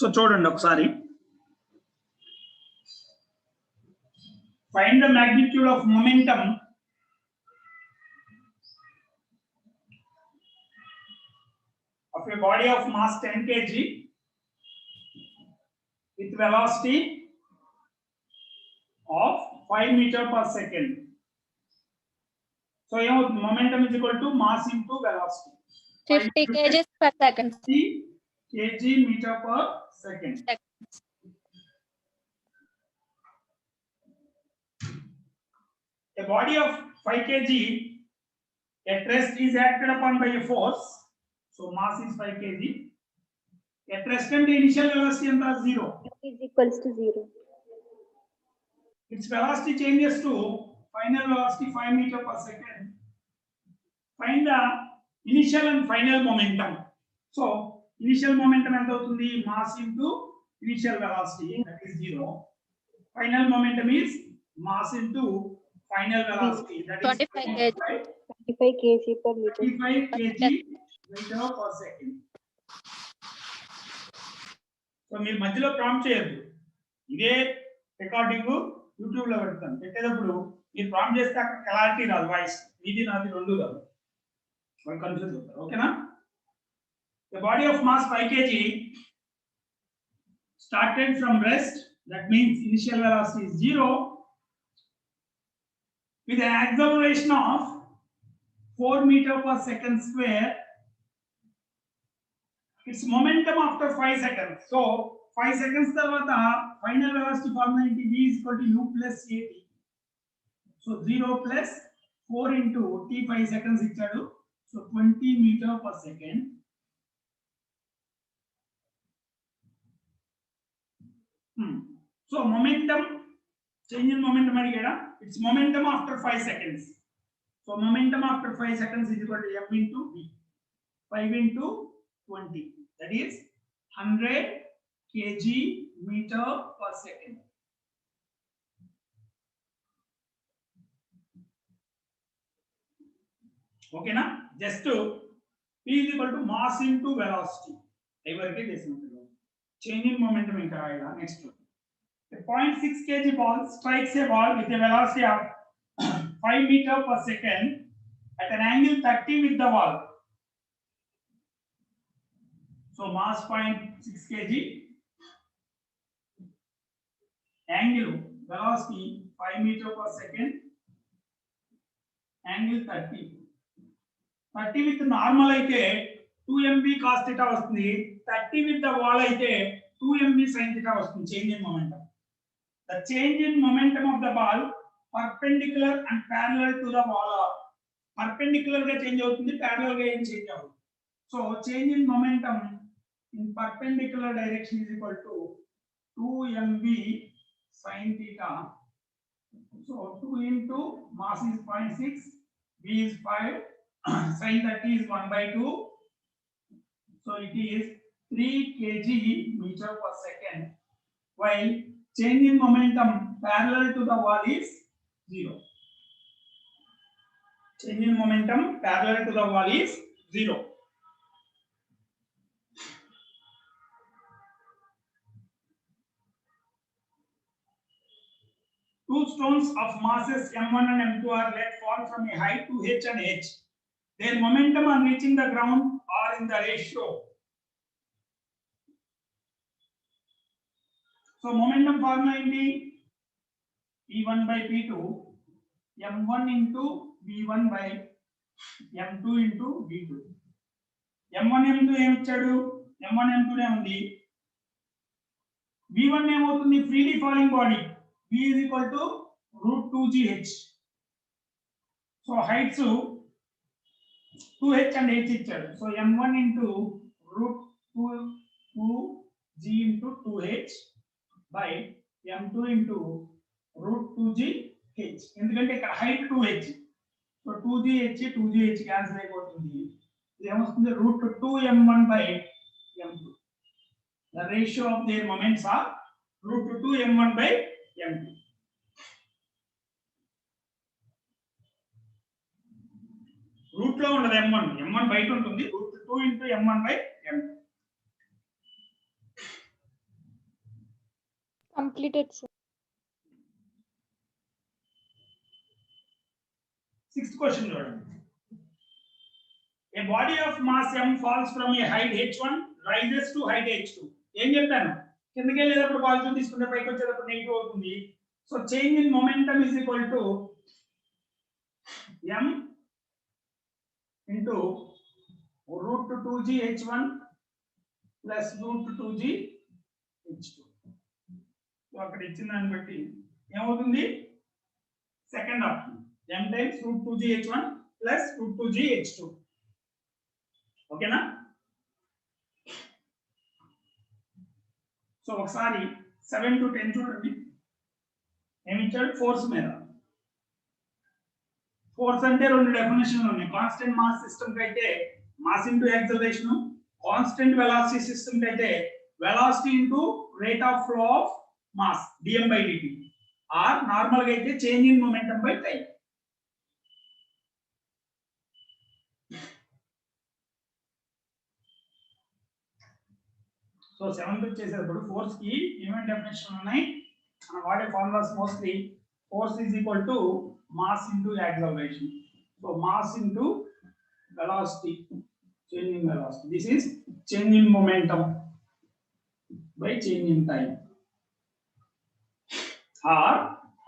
So చూడండి ఒకసారి. Find the magnitude of momentum of a body of mass 10 kg with velocity of 5 meter per second. So your momentum is equal to mass into velocity. 50 kg per second. 50 kg meter per second. A body of 5 kg at rest is acted upon by a force. So mass is 5 kg. At rest and initial velocity is 0. Is equals to 0. Its velocity changes to final velocity 5 meter per second. Find the initial and final momentum. So initial momentum ఎంత అవుతుంది? Mass into initial velocity, that is 0. Final momentum is mass into final velocity, that is 25 kg. 25 kg per meter. 25 kg meter per second. So మీరు మధ్యలో prompt చేయొద్దు. ఇదే recording YouTube లో పెడతాను. పెట్టేటప్పుడు మీరు ప్రాంప్ట్ చేస్తే అక్కడ క్లారిటీ రాదు, వాయిస్ ఇది నాది రెండు రాదు, వాళ్ళు కన్ఫ్యూజ్ అవుతారు. ఓకేనా? The body of mass 5 kg started from rest, that means initial velocity is 0, with an acceleration of 4 meter per second square. Its momentum after 5 seconds. So 5 seconds tarvata final velocity formula into v is equal to u plus at. So 0 plus 4 into t 5 seconds ichadu. So 20 meter per second. So momentum, change in momentum adigada. Its momentum after 5 seconds. So momentum after 5 seconds is equal to m into v. 5 into 20, that is 100 kg meter per second. Okay na? Just to p is equal to mass into velocity. Everything is change in momentum in Karaila. Next one. A 0.6 kg ball strikes a ball with a velocity of 5 meter per second at an angle 30 with the ball. So mass 0.6 kg, angle velocity 5 meter per second, angle 30. 30 with normal aithe 2 mv cos theta vastundi, 30 with the wall aithe 2 mv sin theta vastundi. Change in momentum. The change in momentum of the ball perpendicular and parallel to the wall. Perpendicular ga change avutundi, parallel ga em change avadu. So change in momentum in perpendicular direction is equal to 2 mv sin theta. So 2 into mass is 0.6, v is 5, sin 30 is 1/2. So it is 3 kg meter per second, while change in momentum parallel to the wall is 0. Change in momentum parallel to the wall is 0. Two stones of masses m1 and m2 are let fall from a height to h and h. Their momentum on reaching the ground are in the ratio. So momentum formula indi p1 by p2, m1 into v1 by m2 into v2. m1 m2 em ichadu? m1 m2 ne undi. v1 em avutundi? Freely falling body. V is equal to root 2gh. So heights 2h and h ichadu. So m1 into root 2g into 2h by m2 into root 2gh. ఎందుకంటే ఇక్కడ height 2h. So 2gh cancel అయిపోతుంది. ఇది ఏమొస్తుంది? root 2m1 by m2. The ratio of their moments are root 2m1 by m2. Root లో ఉండదు m1 బయట ఉంటుంది. root 2 into m1 by m2. Completed, sir. Sixth question చూడండి. A body of mass m falls from a height h1 rises to height h2. ఏం చెప్పాను? కిందకి వెళ్ళేటప్పుడు positive తీసుకుంటే పైకి వచ్చేటప్పుడు నెగిటివ్ అవుతుంది. So change in momentum is equal to m into root 2g h1 plus root 2g h2. So అక్కడ ఇచ్చిన దాన్ని బట్టి ఏమవుతుంది? Second option m times root 2g h1 plus root 2g h2. ఓకేనా? సో ఒకసారి 7 to 10 చూడండి. ఏమి ఇచ్చాడు? ఫోర్స్ మీద. ఫోర్స్ అంటే రెండు డెఫినేషన్లు ఉన్నాయి. కాన్స్టెంట్ మాస్ సిస్టమ్ కి అయితే mass into acceleration, constant velocity system కి అయితే velocity into rate of flow of mass dm by dt, or normal గా అయితే change in momentum by time. So 7th వచ్చేసేటప్పుడు ఫోర్స్ కి ఏమేమి డెఫినేషన్ ఉన్నాయి? మనం వాడే formulas mostly force is equal to mass into acceleration. So mass into velocity, change in velocity. This is change in momentum by change in time. Or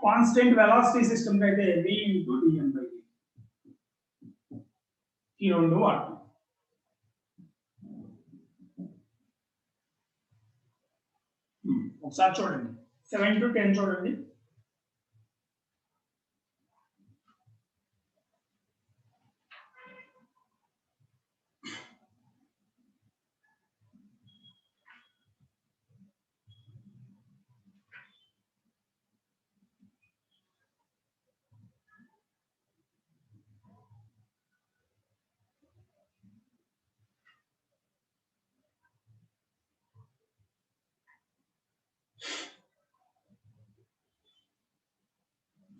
constant velocity system కి అయితే v into dm by dt. ఈ రెండు వాడతాం. ఒకసారి చూడండి 7 to 10 చూడండి.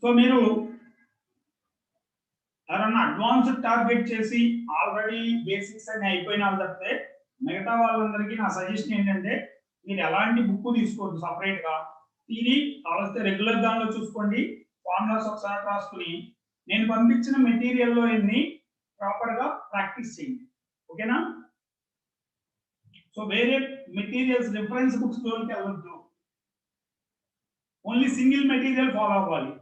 So మీరు ఎవరన్నా అడ్వాన్స్డ్ టార్గెట్ చేసి ఆల్రెడీ బేసిక్స్ అని అయిపోయిన వాళ్ళు తప్పితే మిగతా వాళ్ళందరికీ నా సజెషన్ ఏంటంటే మీరు ఎలాంటి బుక్ తీసుకోవద్దు సపరేట్ గా. థియరీ కావలిస్తే రెగ్యులర్ దానిలో చూసుకోండి, ఫార్ములాస్ ఒకసారి రాసుకుని నేను పంపించిన మెటీరియల్ లో ఎన్ని ప్రాపర్ గా ప్రాక్టీస్ చేయండి. ఓకేనా? సో వేరే మెటీరియల్స్ రిఫరెన్స్ బుక్స్ జోలికి వెళ్ళొద్దు, ఓన్లీ సింగిల్ మెటీరియల్ ఫాలో అవ్వాలి.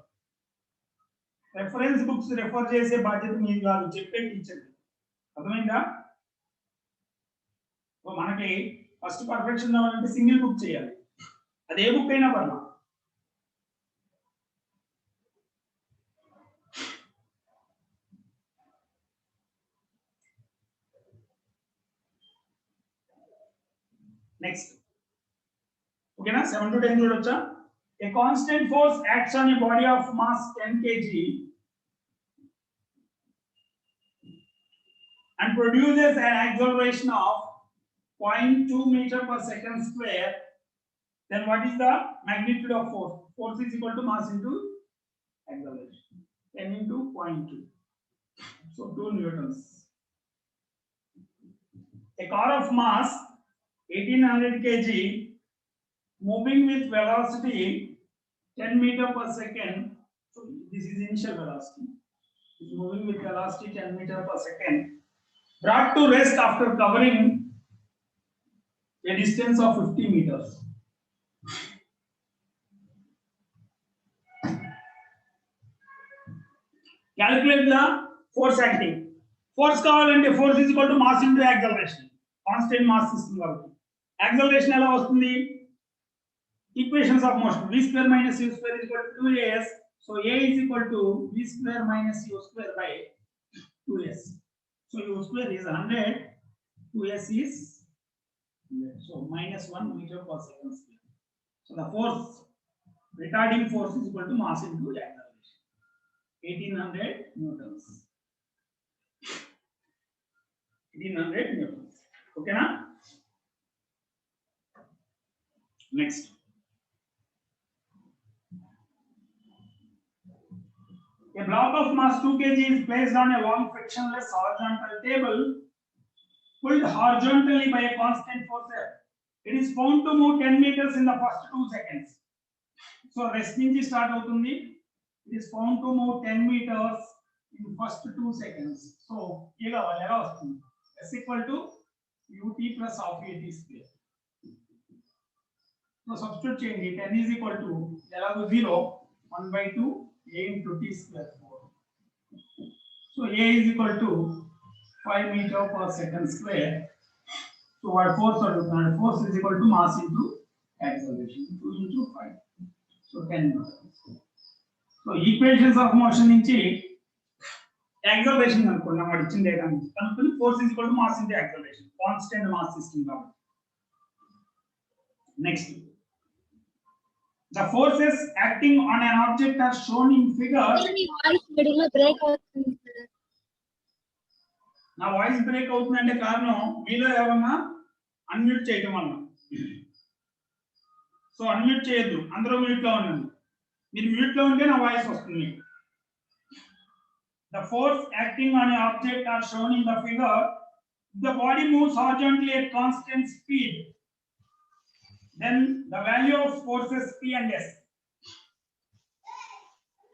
రెఫరెన్స్ బుక్స్ రెఫర్ చేసే బాధ్యత మీది కాదు, చెప్పే టీచర్. అర్థమైందా? మనకి ఫస్ట్ పర్ఫెక్షన్ రావాలంటే సింగిల్ బుక్ చేయాలి, అదే బుక్ అయినా పర్లా. నెక్స్ట్ ఓకేనా? 7 to 10 చూడొచ్చా? A constant force acts on a body of mass 10 kg and produces an acceleration of 0.2 meter per second square. Then what is the magnitude of force? Force is equal to mass into acceleration. 10 into 0.2. So 2 newtons. A car of mass 1800 kg moving with velocity 10 meter per second. So this is initial velocity. It is moving with velocity 10 meter per second. Brought to rest after covering a distance of 50 meters. Calculate the force acting. Force కావాలంటే force is equal to mass into acceleration. Constant mass system కాబట్టి acceleration ఎలా వస్తుంది? Equations of motion v square minus u square is equal to 2as. So a is equal to v square minus u square by 2s. So u square is 100, 2s is 100. So minus 1 meter per second square. So the force, retarding force is equal to mass into acceleration. 1800 newtons. 1800 newtons. Okay na? Next. A block of mass 2 kg is placed on a long frictionless horizontal table pulled horizontally by a constant force F. It is found to move 10 meters in the first 2 seconds. So rest నుంచి start అవుతుంది. It is found to move 10 meters in first 2 seconds. So ఇలా ఎలా వస్తుంది? s equal to ut plus half at square. So substitute చేయండి. 10 is equal to ఎలాగో 0 1/2 a into t square 4. So a is equal to 5 meter per second square. So what force adugutunnaru? Force is equal to mass into acceleration. 2 into 5. So 10 meters. So equations of motion nunchi acceleration అనుకున్నాం. వాడు ఇచ్చిన data నుంచి కనుక్కొని force is equal to mass into acceleration. Constant mass system కాబట్టి. Next, the forces acting on an object are shown in figure. Me voice middle లో break అవుతుంది sir. నా voice break అవుతుందంటే కారణం మీలో ఎవరన్నా అన్మ్యూట్ చేయడం వల్ల. సో అన్మ్యూట్ చేయొద్దు, అందరూ మ్యూట్ లో ఉండండి. మీరు మ్యూట్ లో ఉంటే నా వాయిస్ వస్తుంది. The force acting on an object are shown in the figure. The body moves horizontally at constant speed. Then the value of forces P and S.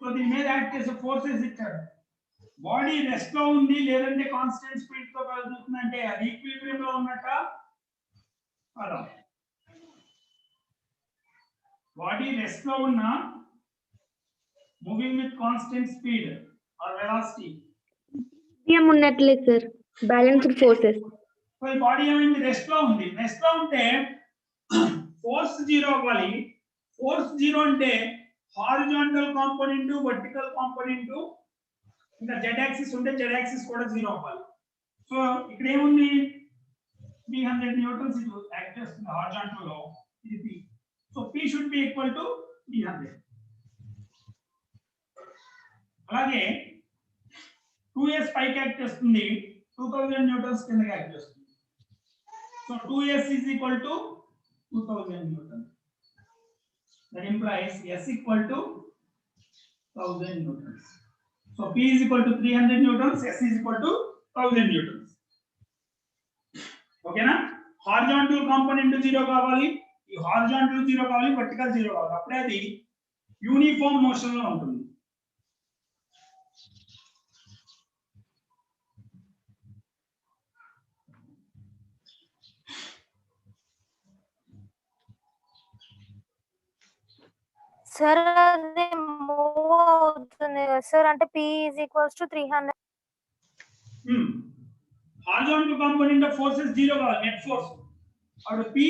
So the main act as a forces ఇచ్చారు. Body rest లో ఉంది లేదంటే constant speed తో కదులుతుందంటే అది equilibrium లో ఉన్నట్ట అలా. Body rest లో ఉన్న moving with constant speed or velocity ఉన్నట్లే సార్, బ్యాలెన్స్డ్ ఫోర్సెస్. సో ఈ బాడీ ఏమైంది? రెస్ట్ లో ఉంది. రెస్ట్ లో ఉంటే ఫోర్స్ 0 అవ్వాలి. ఫోర్స్ 0 అంటే హారిజాంటల్ కాంపోనెంట్, వర్టికల్ కాంపోనెంట్, ఇంకా z యాక్సిస్ ఉంటే z యాక్సిస్ కూడా 0 అవ్వాలి. సో ఇక్కడ ఏముంది? 300 న్యూటన్స్ ఇది యాక్ట్ చేస్తుంది హారిజాంటల్ లో. ఇది p. So p should be equal to 300. అలాగే 2s పైకి యాక్ట్ చేస్తుంది, 2000 న్యూటన్స్ కిందకి యాక్ట్ చేస్తుంది. So 2s is equal to 2000 newton. That implies s equal to 1000 newtons. So p is equal to 300 newtons, s is equal to 1000 newtons. Okay na? Horizontal component 0 కావాలి, ఈ horizontal 0 కావాలి, vertical 0 కావాలి. అప్పుడే అది uniform motion లో ఉంటుంది. Sir అది move అవుతుంది కదా సార్, అంటే p is equals to 300. Horizontal component of forces 0 కావాలి, నెట్ ఫోర్స్. అప్పుడు p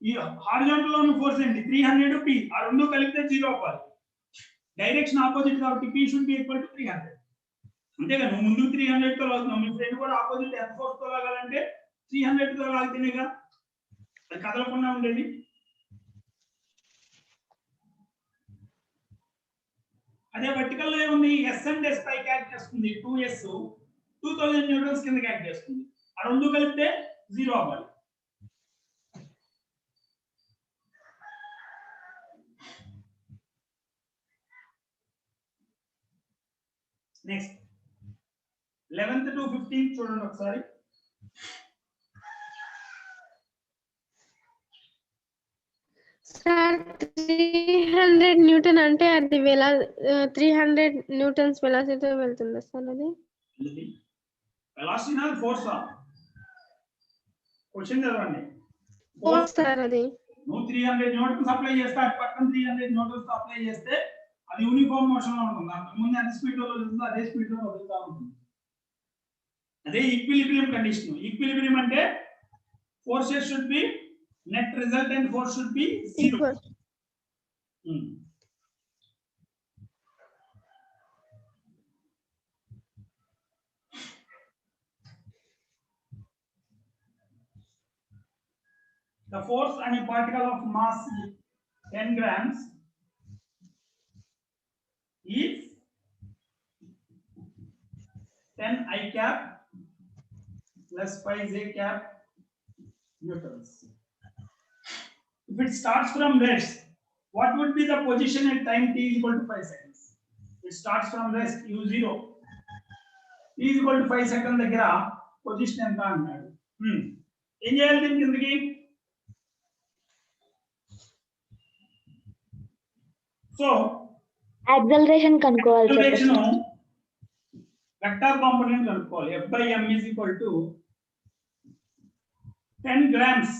ఈ హారిజాంటల్ లో ఉన్న ఫోర్స్ ఏంటి? 300 p. ఆ రెండు కలిపితే 0 అవ్వాలి. డైరెక్షన్ ఆపోజిట్ కాబట్టి p should be equal to 300. అంతేగా, నువ్వు ముందు 300 తో లాగుతున్నావు, మీ ఫ్రెండ్ కూడా ఆపోజిట్ ఎంత ఫోర్స్ తో లాగాలంటే 300 తో లాగితేనేగా అది కదలకుండా ఉండేది. అదే వర్టికల్ లో ఏముంది? s అండ్ s పైకి యాక్ట్ చేస్తుంది. 2s 2000 న్యూటన్స్ కిందకి యాక్ట్ చేస్తుంది. ఆ రెండు కలిపితే 0 అవ్వాలి. నెక్స్ట్ 11th to 15th చూడండి ఒకసారి. సార్ 300 న్యూటన్ అంటే అది 300 న్యూటన్స్ వెలాసిటీతో వెళ్తుందా సార్? అది వెలాసిటీ నా ఫోర్స్ ఆ? క్వశ్చన్ చదవండి. ఫోర్స్ సార్ అది. నువ్వు 300 న్యూటన్స్ అప్లై చేస్తే అటు పక్కన 300 న్యూటన్స్ అప్లై చేస్తే అది యూనిఫామ్ మోషన్ లో ఉంటుంది. అంతకు ముందు ఎంత స్పీడ్ లో వెళ్తుందో అదే స్పీడ్ లో వదులుతా ఉంటుంది. అదే ఈక్విలిబ్రియం కండిషన్. ఈక్విలిబ్రియం అంటే forces should be net resultant force should be 0. The force on a particle of mass 10 grams is 10 I cap plus 5 J cap newtons. If it starts from rest, what would be the position at time t is equal to 5 seconds? It starts from rest, u0. T is equal to 5 seconds దగ్గర position ఎంత అన్నాడు. ఏం చేయాలి దీని కిందకి? So acceleration కనుక్కోవాలి sir acceleration vector component కనుక్కోవాలి. F by m is equal to 10 grams.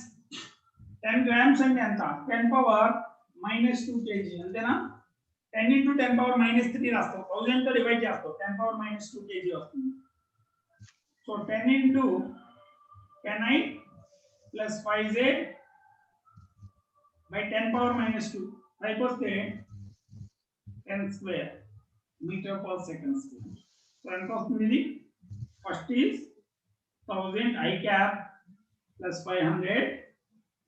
10 grams అంటే ఎంత? 10 power minus 2 kg అంతేనా? 10 into 10 power minus 3 రాస్తాం. 1000 తో డివైడ్ చేస్తాం. 10 power minus 2 kg వస్తుంది. So 10 into 10i plus 5j by 10 power minus 2 right వస్తే 10 square meter per second square. So ఎంత వస్తుంది ఇది? First is 1000 i cap plus 500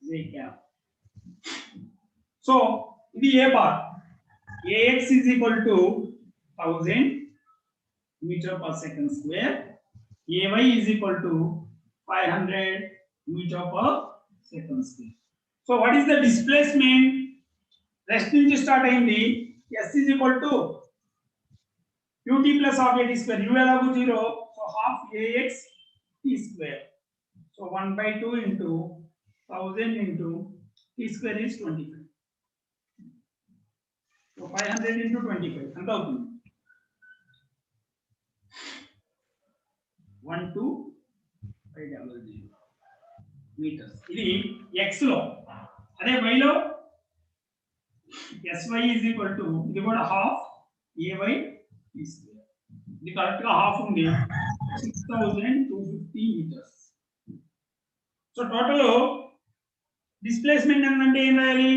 j cap. So ఇది ఏ bar. ax is equal to 1000 meter per second square. ay is equal to 500 meter per second square. So what is the displacement? Rest నుంచి start అయింది. s is equal to ut plus half at square. u ఎలాగో 0. So half ax t square. So 1/2 into 1000 into t square is 25. So 500 into 25 ఎంత అవుతుంది? 12500 meters. ఇది x లో. అదే y లో sy is equal to ఇది కూడా half ay t square. ఇది కరెక్ట్ గా హాఫ్ ఉంది. 6250 meters. సో టోటల్ డిస్ప్లేస్మెంట్ అంటే ఏం రాయాలి?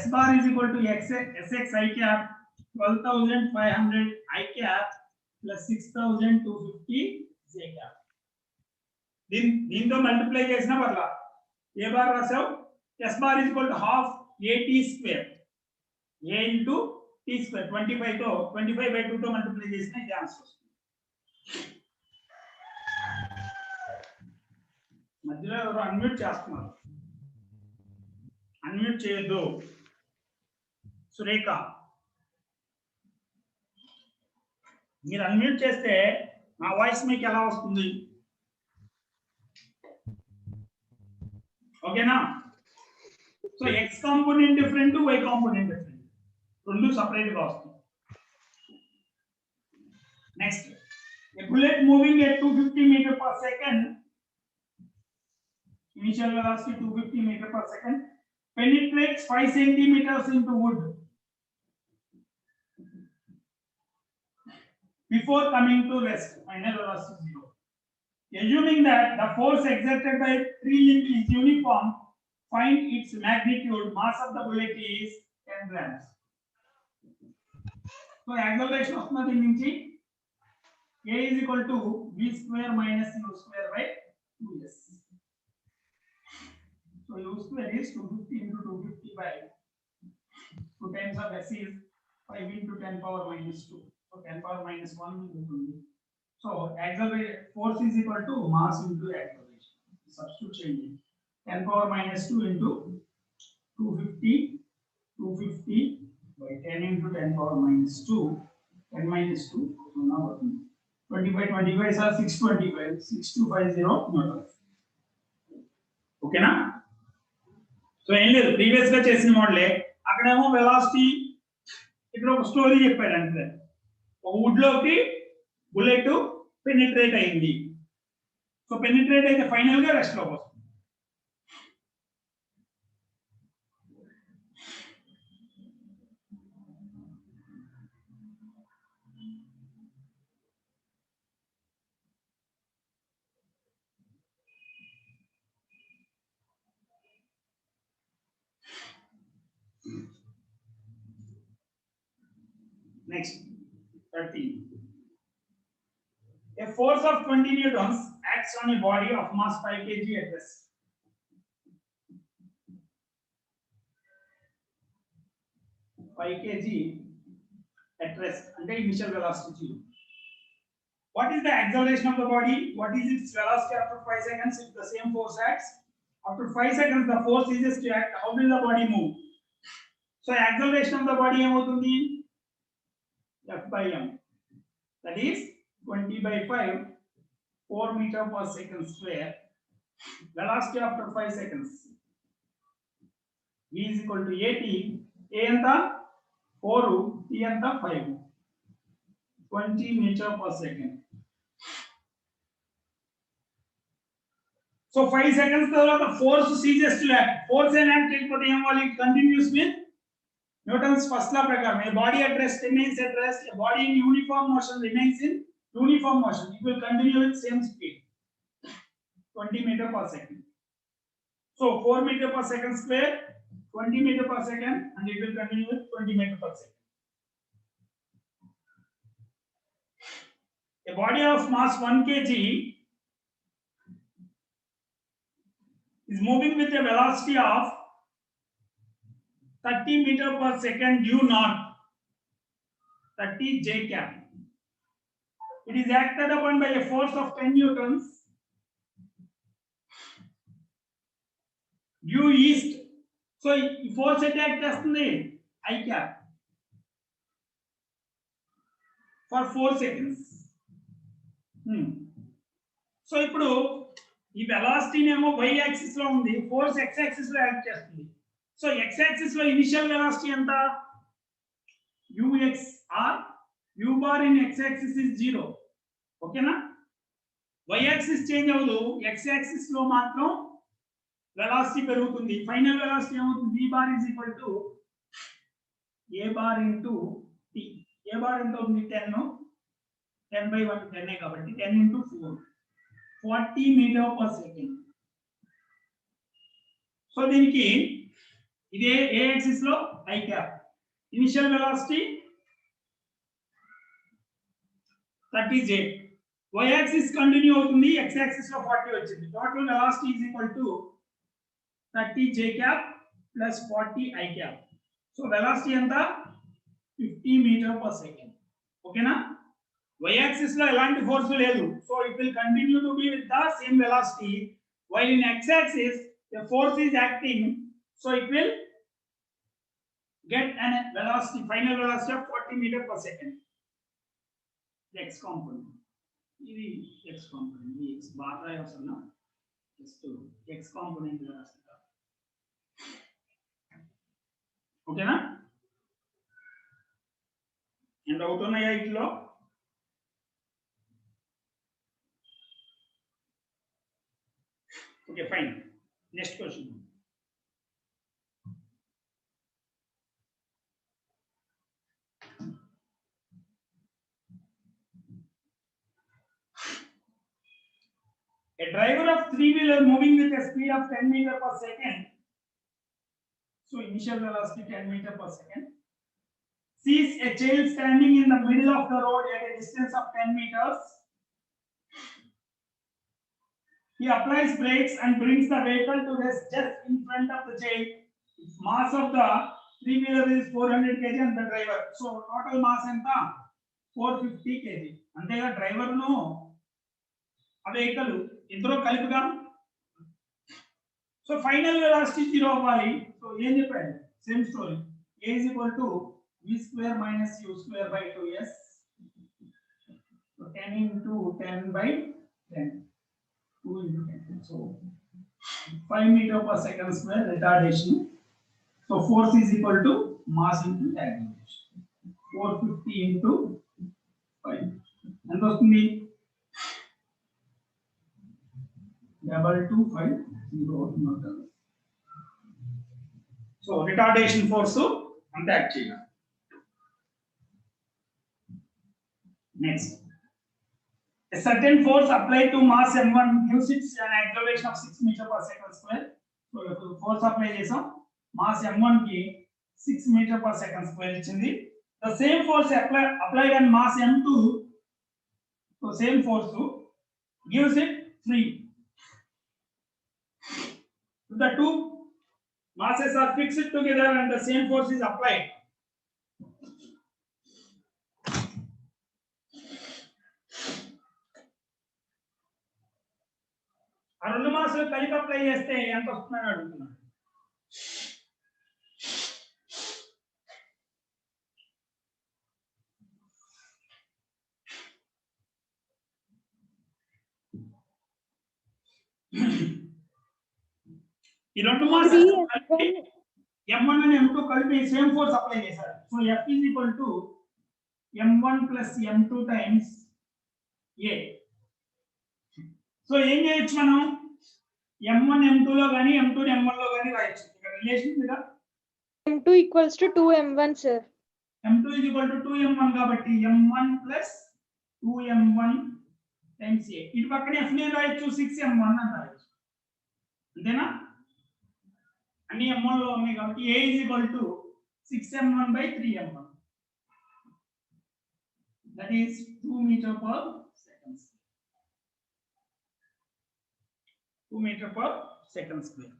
s bar is equal to sx I cap 12500 I cap plus 6250 j cap. దీంతో మల్టిప్లై చేసినా పర్లా. ఏ బార్ రాసావు? s bar is equal to half at square. a into t square 25 తో 25/2 తో multiply చేసినా ఇది ఆన్సర్ వస్తుంది. మధ్యలో ఎవరు అన్మ్యూట్ చేస్తున్నారు? అన్మ్యూట్ చేయొద్దు. సురేఖ మీరు అన్మ్యూట్ చేస్తే నా వాయిస్ మీకు ఎలా వస్తుంది? ఓకేనా? So x component different, y component different, రెండు సెపరేట్ గా వస్తుంది. Next, a bullet moving at 250 meter per second, initial velocity 250 meter per second, penetrates 5 centimeters into wood before coming to rest. Final velocity 0. Assuming that the force exerted by tree limb is uniform, find its magnitude. Mass of the bullet is 10 grams. So acceleration of the నుంచి a is equal to v square minus u square by 2s. So u square is 250 into 250 by 2 times of s is 5 into 10 power minus 2. So 10 power minus 1 ఉంటుంది. So acceleration force is equal to mass into acceleration. Substitute చేయండి. 10 power minus 2 into 250 by 10 into 10 power minus 2. 10 minus 2 now 25 is 625. 6250 meters. ఓకేనా? So ఏం లేదు, previous గా చేసిన మోడలే. అక్కడేమో velocity, ఇక్కడ ఒక స్టోరీ చెప్పాడు. అంటే ఒక వుడ్ లోకి బుల్లెట్ పెనిట్రేట్ అయింది. సో పెనిట్రేట్ అయితే ఫైనల్ గా రెస్ట్ లోకి వస్తుంది. Next, 13. A force of 20 newtons acts on a body of mass 5 kg at rest. Five kg at rest and the initial velocity 0. What is the acceleration of the body? What is its velocity after 5 seconds if the same force acts? After 5 seconds, the force ceases to act. How will the body move? So, acceleration of the body ఏమవుతుంది? F by m. That is 20 by 5, 4 meter per second square. Velocity after 5 seconds. V is equal to at. A ఎంత? 4 t ఎంత 5 20 meter per second. So 5 seconds తర్వాత force ceases to act. Force and act చేయకపోతే ఏం అవ్వాలి? Continues with Newton's first law ప్రకారం a body at rest remains at rest, a body in uniform motion remains in uniform motion. It will continue with same speed 20 meter per second. So 4 meter per second square 20 meter per second and it will continue with 20 meter per second. A body of mass 1 kg is moving with a velocity of 30 meter per second due north 30 j cap. It is acted upon by a force of 10 newtons due east. So force attack చేస్తుంది I cap for 4 seconds. So ఇప్పుడు ఈ velocity ఏమో y axis లో ఉంది, force x axis లో act చేస్తుంది. So x axis లో initial velocity ఎంత ux or u bar in x axis is 0. ఓకేనా? y యాక్సిస్ చేంజ్ అవ్వదు, x యాక్సిస్ లో మాత్రం వెలాసిటీ పెరుగుతుంది. ఫైనల్ వెలాసిటీ ఏమవుతుంది? v bar is equal to a bar into t. a bar ఎంత అవుతుంది? 10 by 1 10 కాబట్టి 10 into 4 40 meter per second. So దీనికి ఇదే a యాక్సిస్ లో I cap initial velocity 30 j, y axis continue అవుతుంది, x యాక్సిస్ లో 40 వచ్చింది. Total velocity is equal to 30 j cap plus 40 I cap. So velocity ఎంత 50 meter per second. ఓకేనా? y axis లో ఎలాంటి ఫోర్స్ లేదు, so it will continue to be with the same velocity, while in x axis the force is acting, so it will get an velocity, final velocity of 40 meter per second. X component ఇది x component, ఇది x bar రాయవసరనా, just x component రాస్తా. ఓకేనా? ఎంత అవుతున్నాయా ఇట్లో? Okay, fine. Next question. A driver of three-wheeler moving with a speed of 10 meter per second. So initial velocity 10 meter per second. Sees a child standing in the middle of the road at a distance of 10 meters. He applies brakes and brings the vehicle to rest just in front of the child. Mass of the three-wheeler is 400 kg and the driver. So total mass enta 450 kg. అంతేగా driver ను ఆ vehicle ఇద్దరు కలిపిగా. So final velocity 0 అవ్వాలి. So ఏం చెప్పాడు? Same story. a is equal to v square minus u square by 2s. So 10 into 10 by 10. 2 into 10. So 5 meter per second square retardation. So force is equal to mass into acceleration. 450 into 5. And వస్తుంది 2250 Newton. So retardation force అంత act చేయాలి. Next. A certain force applied to mass m1 gives it an acceleration of 6 meter per second square. So force apply chesam, mass m1 ki 6 meter per second square ichindi. The same force applied on mass m2, so same force gives it 3. The two masses are fixed together and the same force is applied. ఆ రెండు మాసాలు కలిపి apply చేస్తే ఎంత వస్తుందని అడుగుతున్నాను. ఈ రెండు మాసాలు m1 and m2 కలిపి సేమ్ ఫోర్స్ అప్లై చేశారు. So F is equal to m1 plus m2 times a. So ఏం చేయొచ్చు మనం m1 m2 లో గాని m2 m1 లో గాని రాయొచ్చు. ఇక్కడ రిలేషన్ మీద m2 equals to 2m1 sir. m2 is equal to 2m1 కాబట్టి m1 plus 2m1 times a. ఇటు పక్కనే f ని రాయొచ్చు 6m1 అని రాయొచ్చు. అంతేనా? అన్ని m1 లో ఉన్నాయి కాబట్టి a is equal to 6m1 by 3m1. That is 2 meter per second. 2 meter per second square.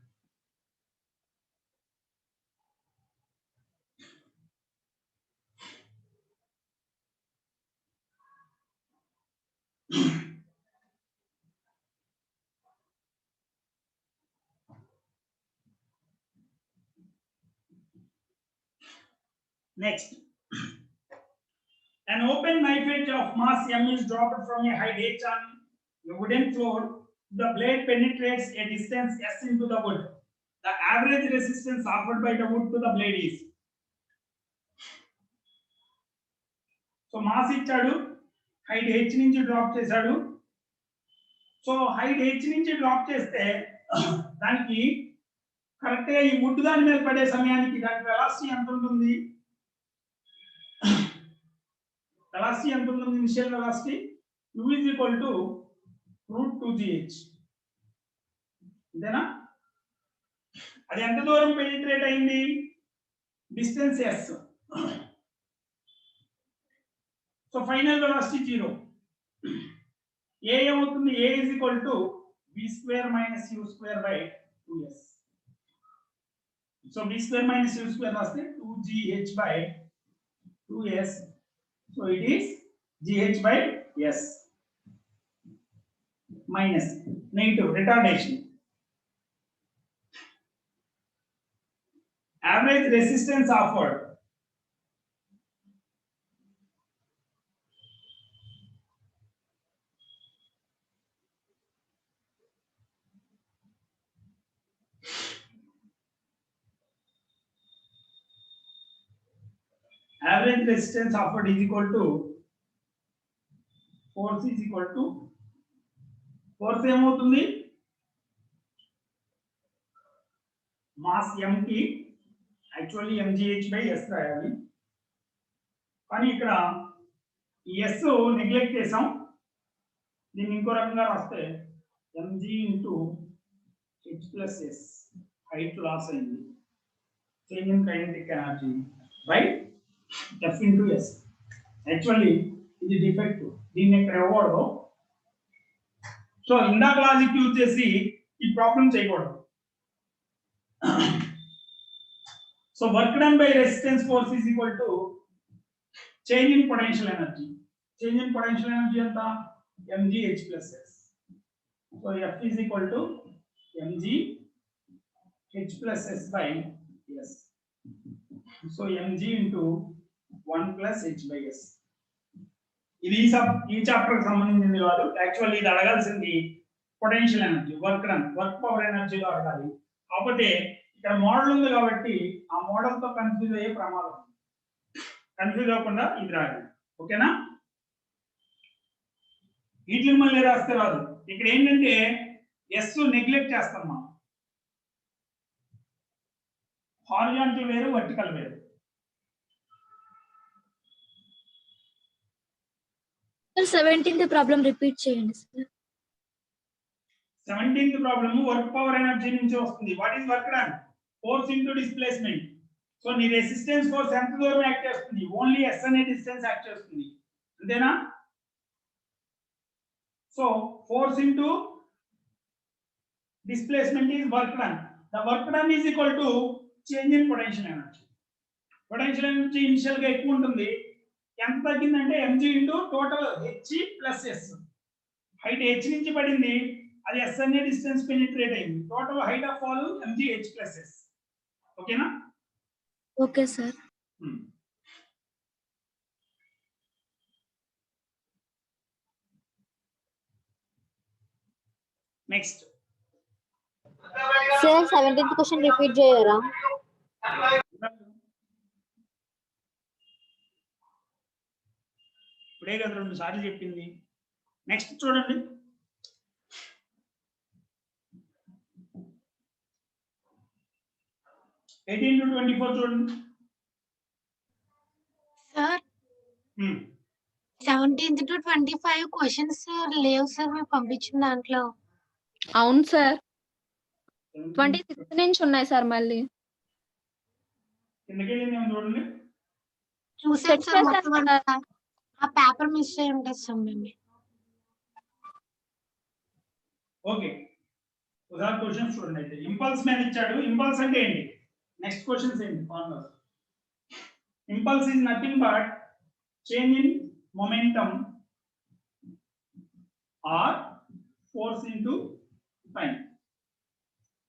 Next, an open knife edge of mass m is dropped from a height h on a wooden floor. The blade penetrates a distance s into the wood. The average resistance offered by the wood to the blade is. So mass ఇచ్చాడు, height h నుంచి drop చేశాడు. So height h నుంచి drop చేస్తే దానికి correct గా ఈ would దాని మీద పడే సమయానికి దాని వెలాసిటీ ఎంత ఉంటుంది? వెలాసిటీ ఎంత ఉంటుంది? Initial velocity u is equal to root 2gh. అంతేనా? అది ఎంత దూరం పెనిట్రేట్ అయింది? Distance s. So final velocity 0. a ఏమవుతుంది? a is equal to v square minus u square by 2s. So v square minus u square రాస్తే 2gh by 2s. So it is gh by s minus negative retardation. Average resistance offered is equal to force is equal to force ఏమవుతుంది? Mass m కి actually mgh by s రాయాలి, కానీ ఇక్కడ ఈ s neglect చేసాం. దీన్ని ఇంకో రకంగా రాస్తే mg into h plus s, height loss అయింది, change in kinetic energy by f into s. Actually ఇది డిఫెక్ట్, దీన్ని ఇక్కడ ఇవ్వకూడదు. సో ఇందాక లాజిక్ యూజ్ చేసి ఈ ప్రాబ్లం చేయకూడదు. So work done by resistance force is equal to change in potential energy. Change in potential energy ఎంత? mgh plus s. So f is equal to mgh plus s by s. So mg into 1 plus h by s. ఇది ఈ chapter కి సంబంధించింది కాదు. Actually ఇది అడగాల్సింది potential energy, work done, work power ఎనర్జీలో అడగాలి. కాకపోతే ఇక్కడ మోడల్ ఉంది కాబట్టి ఆ మోడల్ తో కన్ఫ్యూజ్ అయ్యే ప్రమాదం. కన్ఫ్యూజ్ అవ్వకుండా ఇది రాయాలి. ఓకేనా? వీటిని మళ్ళీ రాస్తే రాదు. ఇక్కడ ఏంటంటే ఎస్ నెగ్లెక్ట్ చేస్తాం మనం. హారిజాంటల్ వేరు, వర్టికల్ వేరు. సార్ 17th ప్రాబ్లం రిపీట్ చేయండి sir. 17th problem work power energy నుంచి వస్తుంది. What is work done? Force into displacement. So నీ రెసిస్టెన్స్ ఫోర్స్ ఎంత దూరం యాక్ట్ చేస్తుంది? ఓన్లీ ఎస్ అనే డిస్టెన్స్ యాక్ట్ చేస్తుంది, అంతేనా? So force into displacement is work done. The work done is equal to change in potential energy. Potential energy initial గా ఎక్కువ ఉంటుంది. ఎంత తగ్గిందంటే mg into total h plus s. Height h నుంచి పడింది, అది s అనే డిస్టెన్స్ పెనిట్రేట్ అయింది. Total height of fall mg h plus s. ఓకేనా? Okay sir. Next sir 17th question repeat చేయరా? ఇప్పుడే కదా 2 సార్లు చెప్పింది. నెక్స్ట్ చూడండి. ఎయిటీన్ టు 24 చూడండి. సార్ 17th to 25 క్వశ్చన్స్ లేవు సార్ మీరు పంపించిన దాంట్లో. అవును సార్ 26 నుంచి ఉన్నాయి సార్ మళ్ళీ. కిందకి వెళ్ళింది ఏమో చూడండి. చూసాను సార్ మొత్తం అంతా. ఆ పేపర్ మిస్ అయి ఉంటుంది సార్ మేము. ఓకే, ఒకసారి క్వశ్చన్స్ చూడండి. అయితే ఇంపల్స్ మీద ఇచ్చాడు. ఇంపల్స్ అంటే ఏంటి? నెక్స్ట్ క్వశ్చన్స్ ఏంటి? Formulas. Impulse is nothing but change in momentum or force into time.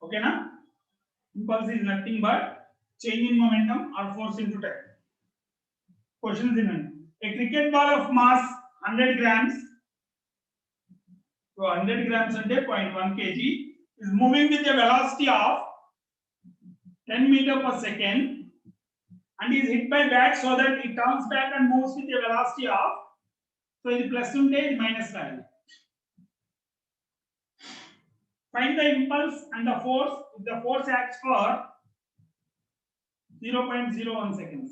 ఓకేనా? Impulse is nothing but change in momentum or force into time. Questions in it. A cricket ball of mass 100 grams. So 100 grams and 0.1 kg is moving with a velocity of 10 meter per second and is hit by bat so that it turns back and moves with a velocity of, so it is plus unte minus value. Find the impulse and the force if the force acts for 0.01 seconds.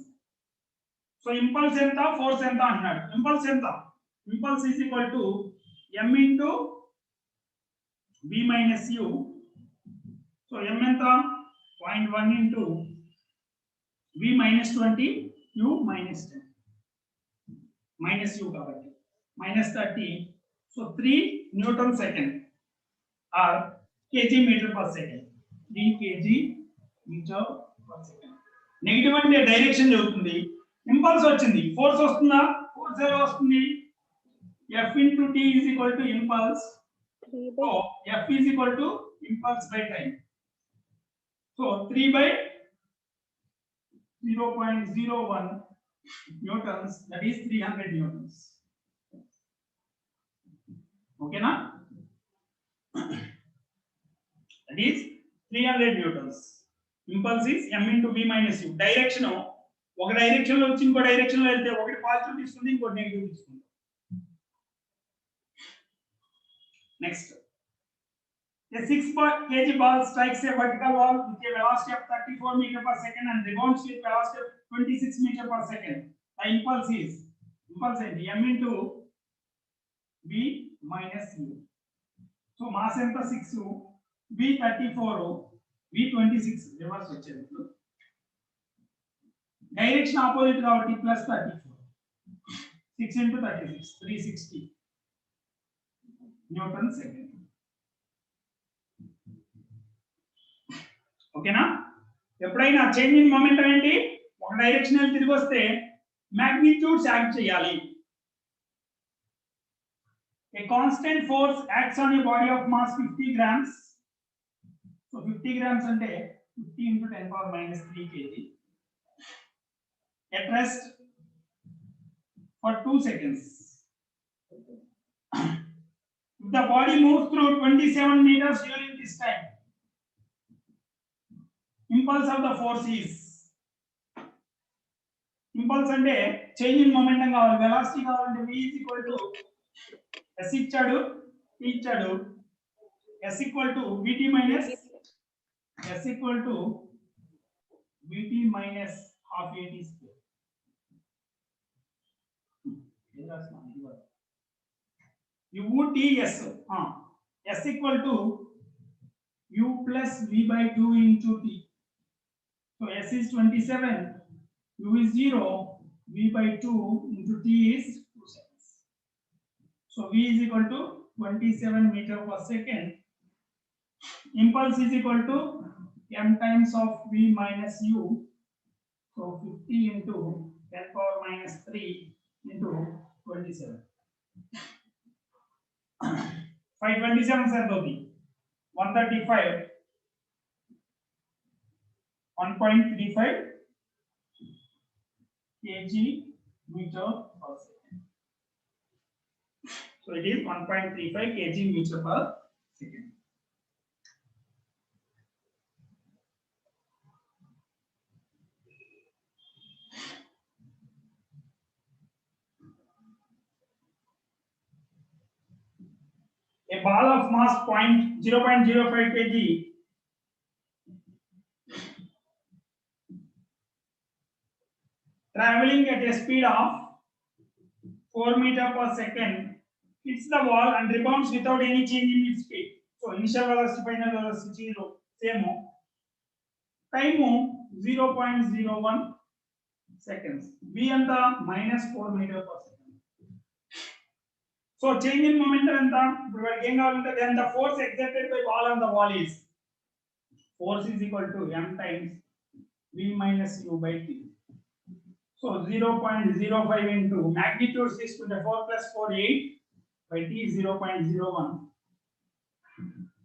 So impulse enta, force enta annadu. Impulse enta? Impulse is equal to m into v minus u. So m enta 0.1 into v minus 20 u minus 10 minus u kabatti minus 30. So 3 Newton second or kg meter per second. 3 kg meter per second. Negative అంటే direction చెబుతుంది. Impulse వచ్చింది, force వస్తుందా? Force ఎలా వస్తుంది? F into t is equal to impulse. So F is equal to impulse by time. So 3 by 0.01 newtons, that is 300 newtons. Okay na? That is 300 newtons. Impulse is m into v minus u. Direction ఒక direction లో వచ్చి ఇంకో direction లో వెళ్తే ఒకటి positive తీసుకుంది, ఇంకోటి negative తీసుకుంది. Next, a 6 kg ball strikes a vertical wall with a velocity of 34 meter per second and rebounds with velocity of 26 meter per second. The impulse is m into v minus u. So mass ఎంత 6, v 34, v 26 reverse వచ్చేది. ఇప్పుడు direction opposite కాబట్టి plus 34, 6 into 36 360 Newton second. ఓకేనా? ఎప్పుడైనా change in momentum ఏంటి? ఒక direction లో తిరిగి వస్తే మాగ్నిట్యూడ్స్ యాక్ట్ చేయాలి. A constant force acts on a body of mass 50 grams. So 50 grams అంటే 50 into 10 power minus 3 kg. At rest for 2 seconds. If the body moves through 27 meters during this time, impulse of the force is, impulse అంటే change in momentum కావాలి, velocity కావాలంటే v is equal to s ఇచ్చాడు, t ఇచ్చాడు, s equal to vt minus half at square. u t s s equal to u plus v by 2 into t. So s is 27, u is 0, v by 2 into t is 2 seconds. So v is equal to 27 meter per second. Impulse is equal to m times of v minus u. So 50 into 10 power minus 3 into 27. 527 ఎంత అవుతుంది? 135 1.35 kg meter per second. So it is 1.35 kg meter per second. A ball of mass 0.05 kg traveling at a speed of 4 meter per second hits the wall and rebounds without any change in its speed. So initial velocity, final velocity same. Time 0.01 seconds. V and the -4 meter per second. So change in momentum and then the force exerted by ball on the wall is force is equal to m times v minus u by t. So 0.05 into magnitude 6 to the 4 plus 4 8 by t 0.01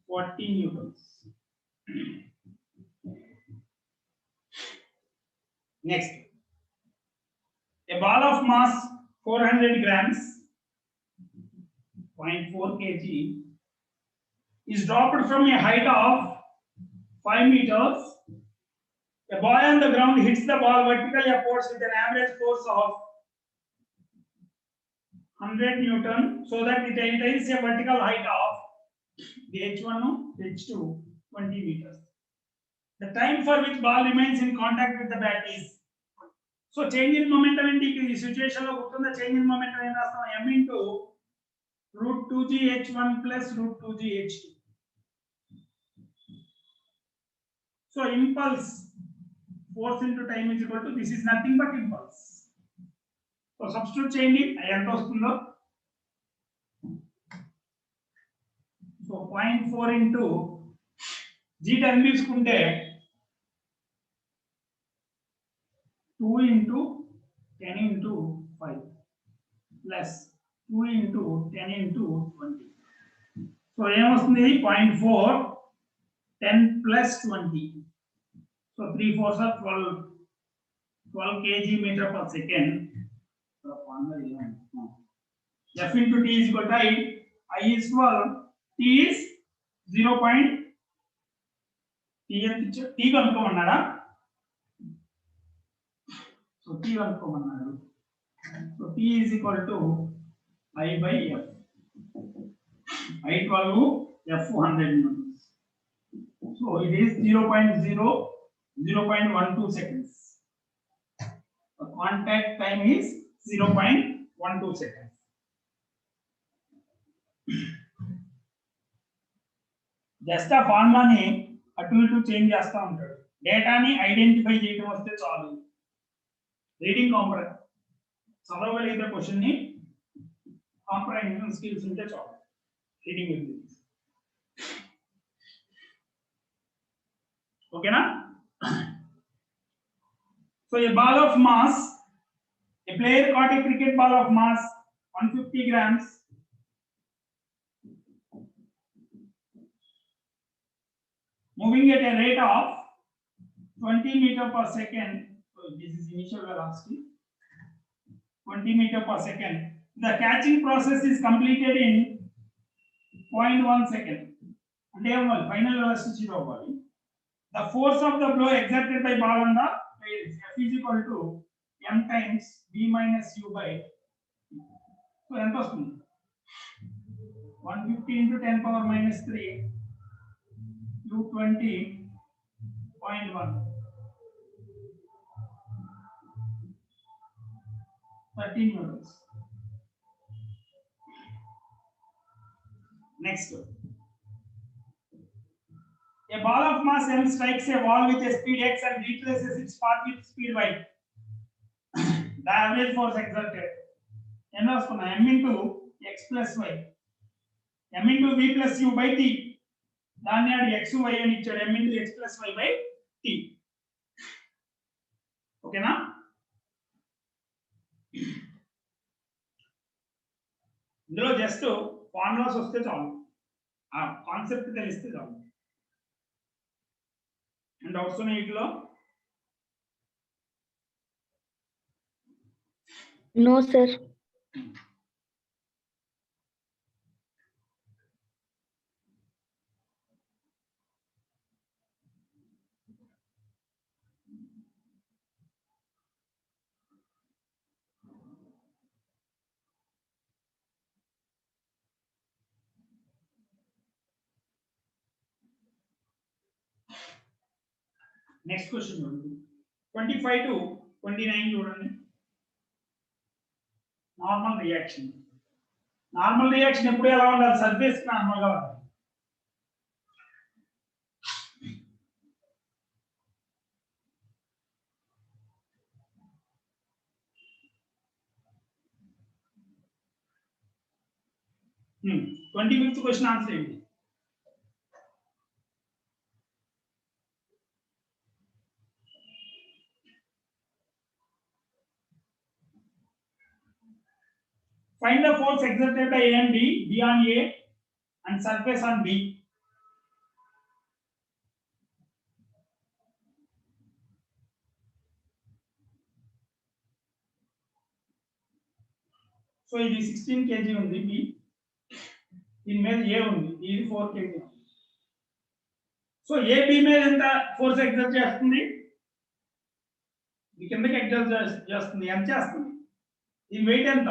40 newtons. Next, a ball of mass 400 grams 0.4 kg is dropped from a height of 5 meters. A boy on the ground hits the ball vertically upwards with an average force of 100 Newton, so that it attains a vertical height of the H1, H2, 20 meters. The time for which ball remains in contact with the bat is. So change in momentum in the situation of the change in momentum in m into root 2g h1 plus root 2g h2. So impulse force into time is equal to, this is nothing but impulse. So substitute change in ఎంత వస్తుందో. So 0.4 into g term తీసుకుంటే 2 into 10 into 5 plus 2 into 10 into 20. So ఏమొస్తుంది 0.4 10 plus 20. So 3 4s are 12 kg meter per second. So F into t is equal to I is 12, t is 0. T కనుక్కోమన్నారా? So t కనుక్కోమన్నారు. So t is equal to I by f. I 12, f 100 newtons. So it is 0.12 seconds. The contact time is 0.12 seconds. Just a ఫార్ములాని అటు ఇటు change చేస్తూ ఉంటాడు. డేటాని identify చేయడం వస్తే చాలు. Reading చదవగలిగితే question ని comprehension skills ఉంటే చాలు. Reading abilities. ఓకేనా? So a ball of mass, a player caught a cricket ball of mass 150 grams moving at a rate of 20 meter per second. So this is initial velocity, 20 meter per second. The catching process is completed in 0.1 second. And final velocity 0. The force of the blow exerted by ball on the player is F is equal to m times v minus u by. So ఎంత వస్తుంది? 150 into 10 power minus 3 u20.1 13 newtons. Next, a ball of mass m strikes a wall with a speed x and retraces its path with speed y. The average force exerted m into x plus y, m into v plus u by t. దాన్ని ఆడి x y అని ఇచ్చాడు, m into x plus y by t. ఓకేనా? ఇందులో just formulas వస్తే చాలు, ఆ concept తెలిస్తే చాలు. అండ్ డౌట్స్ ఉన్నాయి వీటిలో? No, sir. నెక్స్ట్ క్వశ్చన్ చూడండి 25 to 29 చూడండి. నార్మల్ రియాక్షన్ ఎప్పుడు ఎలా ఉండాలి? సర్ఫేస్ నార్మల్ గా ఉండాలి. Hmm. 25th క్వశ్చన్ ఆన్సర్ ఏంటి? Find the force exerted by A and B on A and surface on B. So ఇది 16 kg ఉంది B, దీని మీద A ఉంది, ఇది 4 kg. సో A B మీద ఎంత ఫోర్స్ ఎగ్జర్ట్ చేస్తుంది? ఇది కిందకి ఎగ్జర్ట్ చేస్తుంది, ఎంత చేస్తుంది? దీని వెయిట్ ఎంత?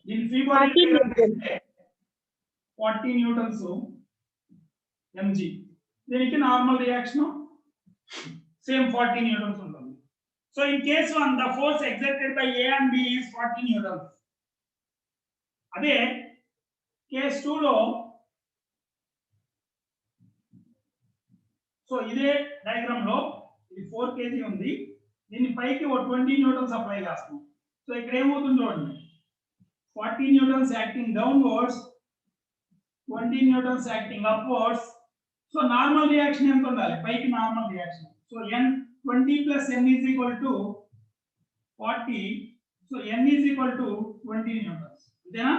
దీని ఫ్రీ బాడీ 40 న్యూటన్స్ mg. దీనికి నార్మల్ రియాక్షన్ సేమ్ 40 న్యూటన్స్ ఉంటుంది. So in case 1 the force exerted by A and B is 40 newtons. అదే కేస్ 2 లో సో ఇదే డయాగ్రామ్ లో ఇది 4 kg ఉంది, దీని పైకి ఒక 20 న్యూటన్స్ అప్లై చేస్తాం. సో ఇక్కడ ఏమవుతుంది చూడండి, 40 newtons acting downwards, 20 newtons acting upwards. So normal reaction ఎంత ఉండాలి? పైకి normal reaction. So n 20 plus n is equal to 40. So n is equal to 20 newtons. అంతేనా?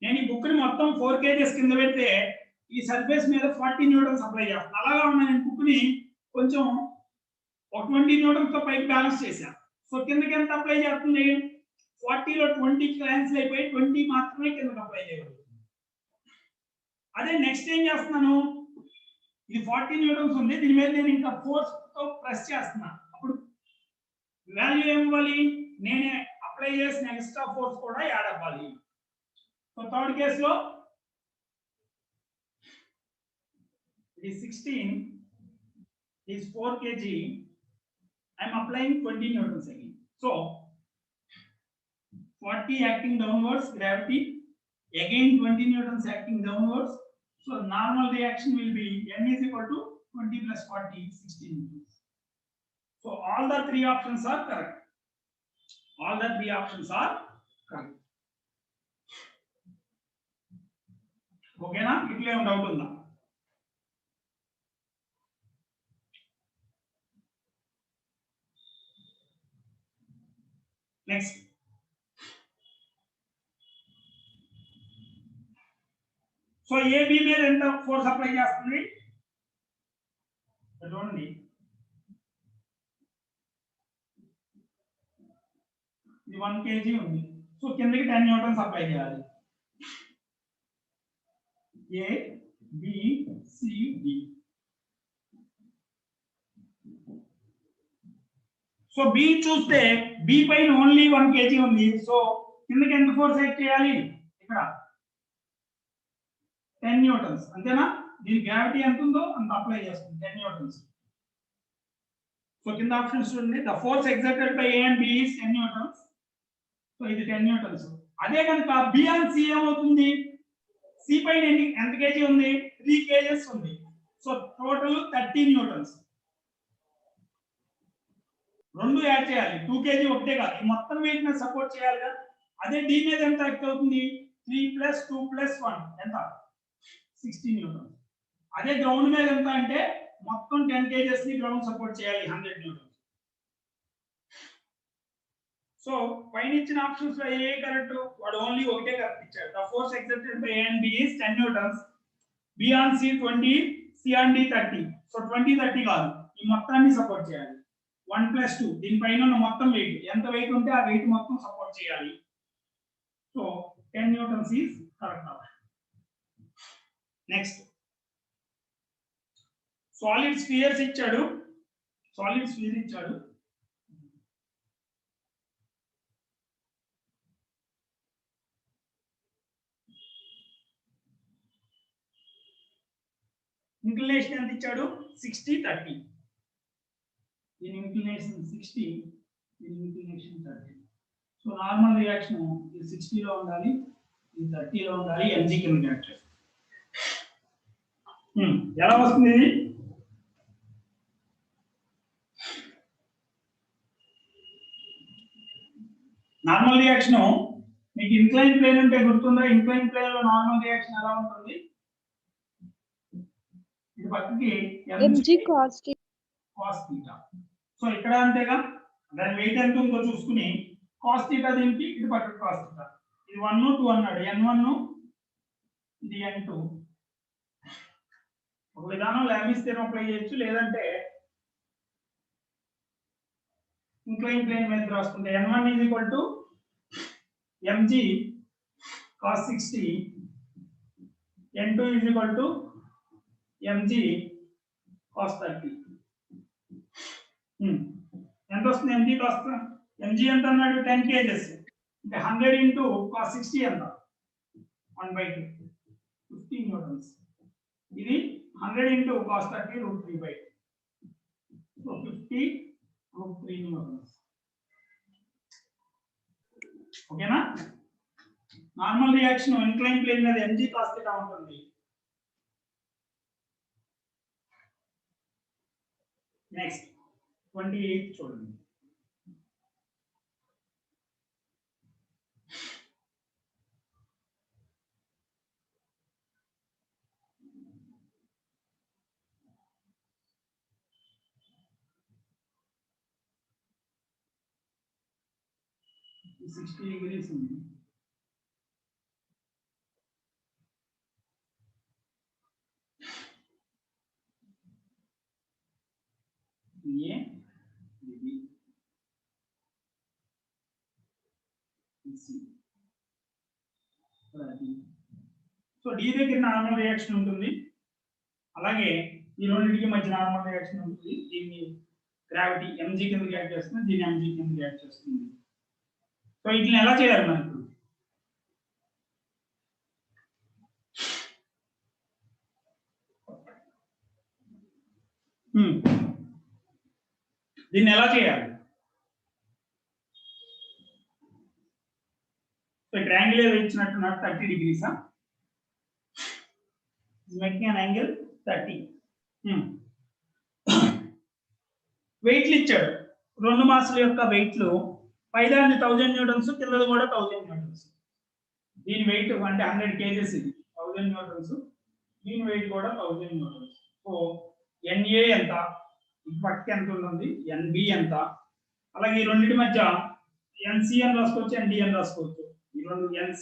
నేను ఈ బుక్ ని మొత్తం 4 kgs కింద పెడితే ఈ సర్ఫేస్ మీద 40 న్యూటన్స్ అప్లై చేస్తాను. అలాగా ఉన్న నేను బుక్ ని కొంచెం ఒక 20 న్యూటన్స్ తో పైకి బ్యాలెన్స్ చేశాను. సో కిందకి ఎంత అప్లై చేస్తుంది? 40 లో 20 క్యాన్సిల్ అయిపోయి 20 మాత్రమే కిందకి అప్లై చేయగలుగుతుంది. అదే నెక్స్ట్ ఏం చేస్తున్నాను, ఇది 40 న్యూటన్స్ ఉంది, దీని మీద నేను ఇంకా ఫోర్స్ తో ప్రెస్ చేస్తున్నా. అప్పుడు వాల్యూ ఏం ఇవ్వాలి? నేనే అప్లై చేసిన ఎక్స్ట్రా ఫోర్స్ కూడా యాడ్ అవ్వాలి. సో థర్డ్ కేస్ లో ఇది 16 is 4 kg. I am applying 20 newtons again. So 40 acting downwards, gravity, again 20 newtons acting downwards. So normal reaction will be n is equal to 20 plus 40, 16 newtons. So all the three options are correct. All the three options are correct. Okay na? Itla em doubt unda? Next. So AB మీద ఎంత force apply చేస్తుంది చూడండి, ఇది 1 kg ఉంది. So కిందకి 10 Newton's apply చేయాలి. A B C D. So B చూస్తే B పైన ఓన్లీ 1 kg ఉంది. సో కిందకి ఎంత ఫోర్స్ యాక్ట్ చేయాలి? ఇక్కడ 10 న్యూటన్స్. అంతేనా? దీని గ్రావిటీ ఎంత ఉందో అంత అప్లై చేస్తుంది, 10 న్యూటన్స్. సో కింద ఆప్షన్స్ చూడండి, the force exerted by A and B is 10 newtons. So ఇది 10 న్యూటన్స్. అదే కనుక B and C ఏమవుతుంది? C పైన ఎంత కేజీ ఉంది? 3 kgs ఉంది. So total 30 newtons. రెండు యాడ్ చేయాలి, 2 kg ఒకటే కాదు, ఈ మొత్తం వెయిట్ ని సపోర్ట్ చేయాలిగా. అదే D మీద ఎంత యాక్ట్ అవుతుంది? 3 plus 2 plus 1 ఎంత? 16 న్యూటన్స్. అదే గ్రౌండ్ మీద ఎంత అంటే మొత్తం 10 kgs ని గ్రౌండ్ సపోర్ట్ చేయాలి, 100 న్యూటన్స్. సో పైన ఇచ్చిన ఆప్షన్స్ లో ఏ కరెక్ట్? వాడు ఓన్లీ ఒకటే కరెక్ట్ ఇచ్చాడు. The force exerted by A and B is 10 newtons, B on C 20, C on D 30. So 20 30 కాదు, ఈ మొత్తాన్ని సపోర్ట్ చేయాలి. 1 plus 2 దీనిపైన ఉన్న మొత్తం వెయిట్ ఎంత వెయిట్ ఉంటే ఆ వెయిట్ మొత్తం సపోర్ట్ చేయాలి. So 10 newtons is correct option. Next solid spheres ఇచ్చాడు. సాలిడ్ స్ఫియర్ ఇచ్చాడు. ఇంక్లినేషన్ ఎంత ఇచ్చాడు? 60 30. దీని ఇంక్లినేషన్ 60, దీని ఇంక్లినేషన్ 30. సో నార్మల్ రియాక్షన్ ఇది 60 లో ఉండాలి, ఇది 30 లో ఉండాలి, mg కింద క్యారెక్టర్. ఎలా వస్తుంది ఇది? నార్మల్ రియాక్షన్ మీకు ఇంక్లైన్ ప్లేన్ ఉంటే గుర్తుందా? ఇంక్లైన్ ప్లేన్ లో నార్మల్ రియాక్షన్ ఎలా ఉంటుంది? ఇది పక్కకి mg cos θ. cos θ. సో ఇక్కడ అంతేగా, దాని వెయిట్ ఎంత ఉందో చూసుకుని cos θ దీనికి ఇది పక్కకి cos θ. ఇది 1 2 అన్నాడు, n1 ఇది n2. ఒక విధానం లాబిస్ థియరం అప్లై చేయొచ్చు, లేదంటే ఇంక్లైన్ ప్లేన్ మీద రాసుకుంటే n1 mg cos 60, n2 mg cos 30. ఎంత వస్తుంది mg cos? mg ఎంత అన్నాడు? 10 kgs. అంటే 100 into cos 60 ఎంత? 1/2, 15 newtons. ఇది 100 into cos 30 √3/2. So 50 √3 newtons. ఓకేనా? నార్మల్ రియాక్షన్ ఇంక్లైన్ ప్లేన్ మీద mg cos θ ఉంటుంది. నెక్స్ట్ 28 చూడండి. ఈ 60 degrees ఉంది. ये B C. సో D దగ్గర నార్మల్ రియాక్షన్ ఉంటుంది, అలాగే ఈ రెండింటికి మధ్య నార్మల్ రియాక్షన్ ఉంటుంది. దీన్ని గ్రావిటీ mg కింద యాక్ట్ చేస్తుంది, దీన్ని mg కింద యాక్ట్ చేస్తుంది. సో వీటిని ఎలా చేయాలి మనం ఇప్పుడు? దీన్ని ఎలా చేయాలి? సో ఇక్కడ యాంగిల్ ఏదో ఇచ్చినట్టు నాకు 30 degrees. Making an angle 30. వెయిట్లు ఇచ్చాడు, 2 మాసుల యొక్క వెయిట్లు, పైదాన్ని 1000 న్యూటన్స్, కిందది కూడా 1000 న్యూటన్స్. దీని వెయిట్ అంటే 100 kgs, ఇది 1000 న్యూటన్స్, దీని వెయిట్ కూడా 1000 న్యూటన్స్. సో NA ఎంత, ఈ పక్క ఎంత ఉంటుంది, NB ఎంత, అలాగే ఈ రెండింటి మధ్య NC అని రాసుకోవచ్చు, ND అని రాసుకోవచ్చు. ఈ రెండు NC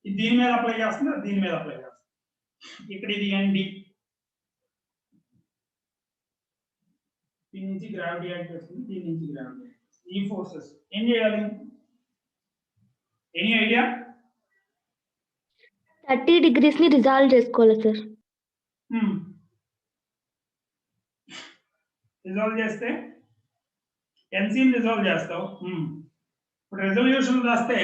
ఇది దీని మీద అప్లై చేస్తుంది, దీని మీద అప్లై చేస్తుంది. ఇక్కడ ఇది ND, దీని నుంచి గ్రావిటీ యాక్ట్ చేస్తుంది, దీని నుంచి గ్రావిటీ. ఈ ఫోర్సెస్ ఏం చేయాలి? Any idea? 30 degrees ని రిజాల్వ్ చేసుకోవాలి సార్. రిజాల్వ్ చేస్తే ఎన్సీని రిజాల్వ్ చేస్తావు. ఇప్పుడు రెజల్యూషన్ రాస్తే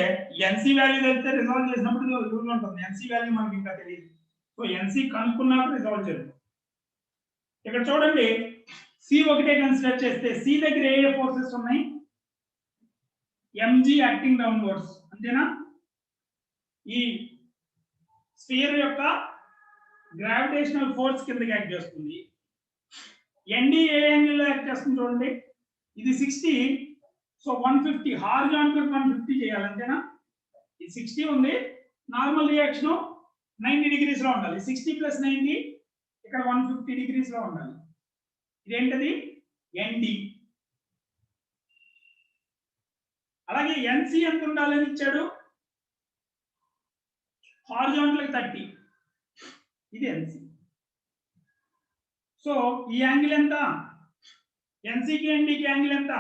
ఎన్సీ వాల్యూ తెలిస్తే రిజాల్వ్ చేసినప్పుడు యూజ్ ఉంటుంది. ఎన్సీ వాల్యూ మనకి ఇంకా తెలియదు. సో ఎన్సీ కనుక్కున్నాక రిజాల్వ్ చేద్దాం. ఇక్కడ చూడండి, సి ఒకటే కన్సిడర్ చేస్తే సి దగ్గర ఏ ఫోర్సెస్ ఉన్నాయి? ఎంజీ యాక్టింగ్ డౌన్వర్డ్స్, అంతేనా? ఈ స్ఫియర్ యొక్క గ్రావిటేషనల్ ఫోర్స్ కిందకి యాక్ట్ చేస్తుంది. ఎన్డి ఏ యాంగిల్ లో యాక్ట్ చేస్తుంది చూడండి, ఇది 60. సో 150 హారిజాంటల్ 150 చేయాలి, అంతేనా? ఇది 60 ఉంది, నార్మల్ రియాక్షన్ 90 degrees లో ఉండాలి. 60 + 90 ఇక్కడ 150 degrees లో ఉండాలి. ఇదేంటది? ఎన్డి. అలాగే ఎన్సి ఎంత ఉండాలని ఇచ్చాడు? హారిజాంటల్ 30, ఇది ఎన్సి. సో ఈ యాంగిల్ ఎంత? ఎన్సీకి ఎన్డీకి యాంగిల్ ఎంత?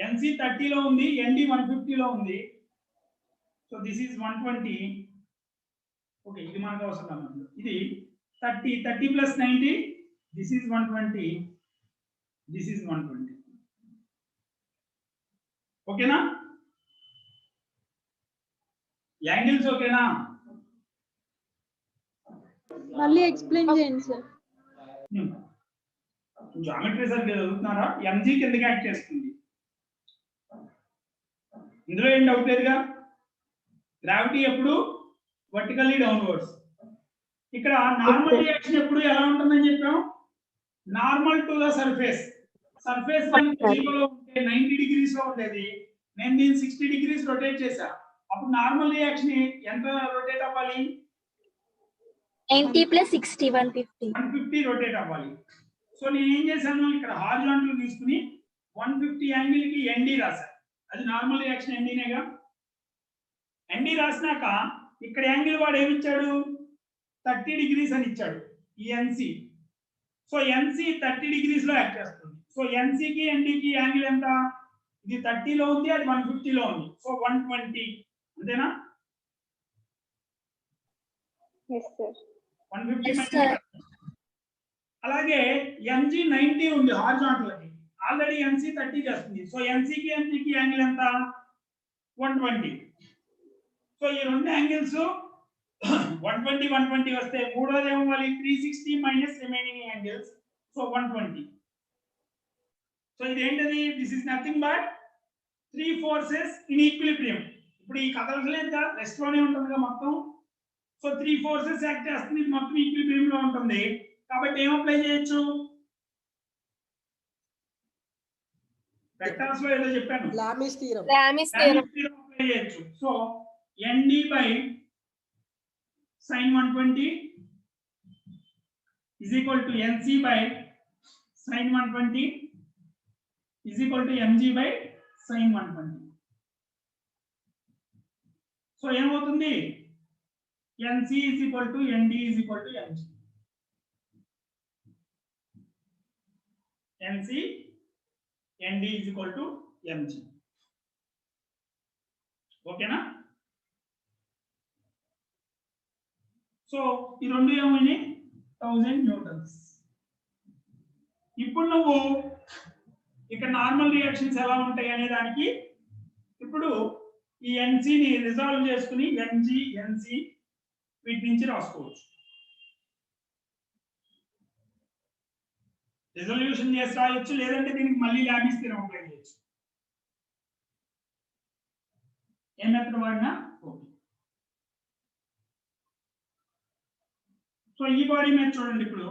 ఎన్సీ 30 లో ఉంది, ఎన్డి 150 లో ఉంది. So this is 120. ఓకే, ఇది మనకు అవసరం. ఇది 30 + 90, దిస్ ఈజ్ 120, దిస్ ఈజ్ 120. ఓకేనా? యాంగిల్స్ ఓకేనా? మళ్ళీ ఎక్స్ప్లెయిన్ చేయండి సార్. జామెట్రీ సరిగ్గా చదువుతున్నారా? mg కిందకి యాక్ట్ చేస్తుంది. ఇందులో ఏం డౌట్ లేదుగా. గ్రావిటీ ఎప్పుడు వర్టికల్లీ డౌన్వర్డ్స్. ఇక్కడ నార్మల్ రియాక్షన్ ఎప్పుడు ఎలా ఉంటుందని చెప్పాం? Normal to the surface. Surface లో ఉంటే 90 degrees లో ఉండేది, నేను దీన్ని 60 degrees రొటేట్ చేశా. అప్పుడు నార్మల్ రియాక్షన్ ఎంత రొటేట్ అవ్వాలి? 90 + 60 150. 150 రొటేట్ అవ్వాలి. సో నేను ఏం చేశాను, ఇక్కడ హారిజాంటల్ తీసుకుని 150 యాంగిల్ కి ND రాశాను. అది నార్మల్ రియాక్షన్ NDనేగా. ND రాసినాక ఇక్కడ యాంగిల్ వాడు ఏమి ఇచ్చాడు? 30 degrees అని ఇచ్చాడు, ఈ NC. సో NC 30 degrees లో యాక్ట్ చేస్తుంది. సో NC కి ND కి యాంగిల్ ఎంత? ఇది 30 లో ఉంది, అది 150 లో ఉంది. సో 120, అంతేనా? Yes, sir. 150 Yes, sir. అలాగే mg 90 ఉంది హారిజాంటల్ కి, ఆల్రెడీ mc 30 చేస్తుంది. సో mc కి యాంగిల్ ఎంత? 120. సో ఈ రెండు యాంగిల్స్ 120 120 వస్తే మూడోది ఏమవ్వాలి? 360 minus remaining angles. So 120. So ఇది ఏంటది? This is nothing but 3 forces in equilibrium. ఇప్పుడు ఈ కదలలేదుగా, రెస్ట్ లోనే ఉంటుందిగా మొత్తం. సో 3 forces యాక్ట్ చేస్తుంది, మొత్తం ఈక్విలిబ్రియం లో ఉంటుంది. కాబట్టి ఏం అప్లై చేయొచ్చు? వెక్టర్స్ లో ఏదో చెప్పాను, లామిస్ థీరం. అప్లై చేయొచ్చు. So ND by sin 120 is equal to NC by sin 120 is equal to mg by sin 120. So ఏమవుతుంది? NC is equal to ND is equal to mg. NC ND is equal to mg. ఓకేనా? So ఈ రెండు ఏమైనాయి? 1000 Newton's. ఇప్పుడు నువ్వు ఇక్కడ normal reactions ఎలా ఉంటాయి అనే దానికి ఇప్పుడు ఈ NC ని రిజాల్వ్ చేసుకుని mg NC వీటి నుంచి రాసుకోవచ్చు. రిజల్యూషన్ చేసి రాయొచ్చు, లేదంటే దీనికి మళ్ళీ లామిస్ థీరం అప్లై చేయొచ్చు. ఏ మెథడ్ వాడినా ఓకే. సో ఈ బాడీ మీద చూడండి, ఇప్పుడు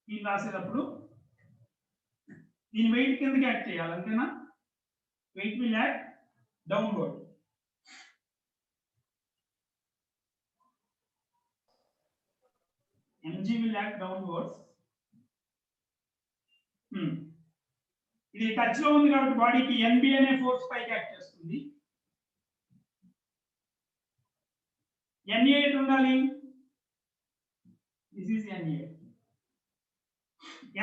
దీన్ని రాసేటప్పుడు దీని వెయిట్ కిందకి యాక్ట్ చేయాలి, అంతేనా? Weight will act downward. mg will act downwards. ఇది టచ్ లో ఉంది కాబట్టి బాడీకి NB అనే ఫోర్స్ పైకి యాక్ట్ చేస్తుంది. NA ఎటు ఉండాలి? This is NA.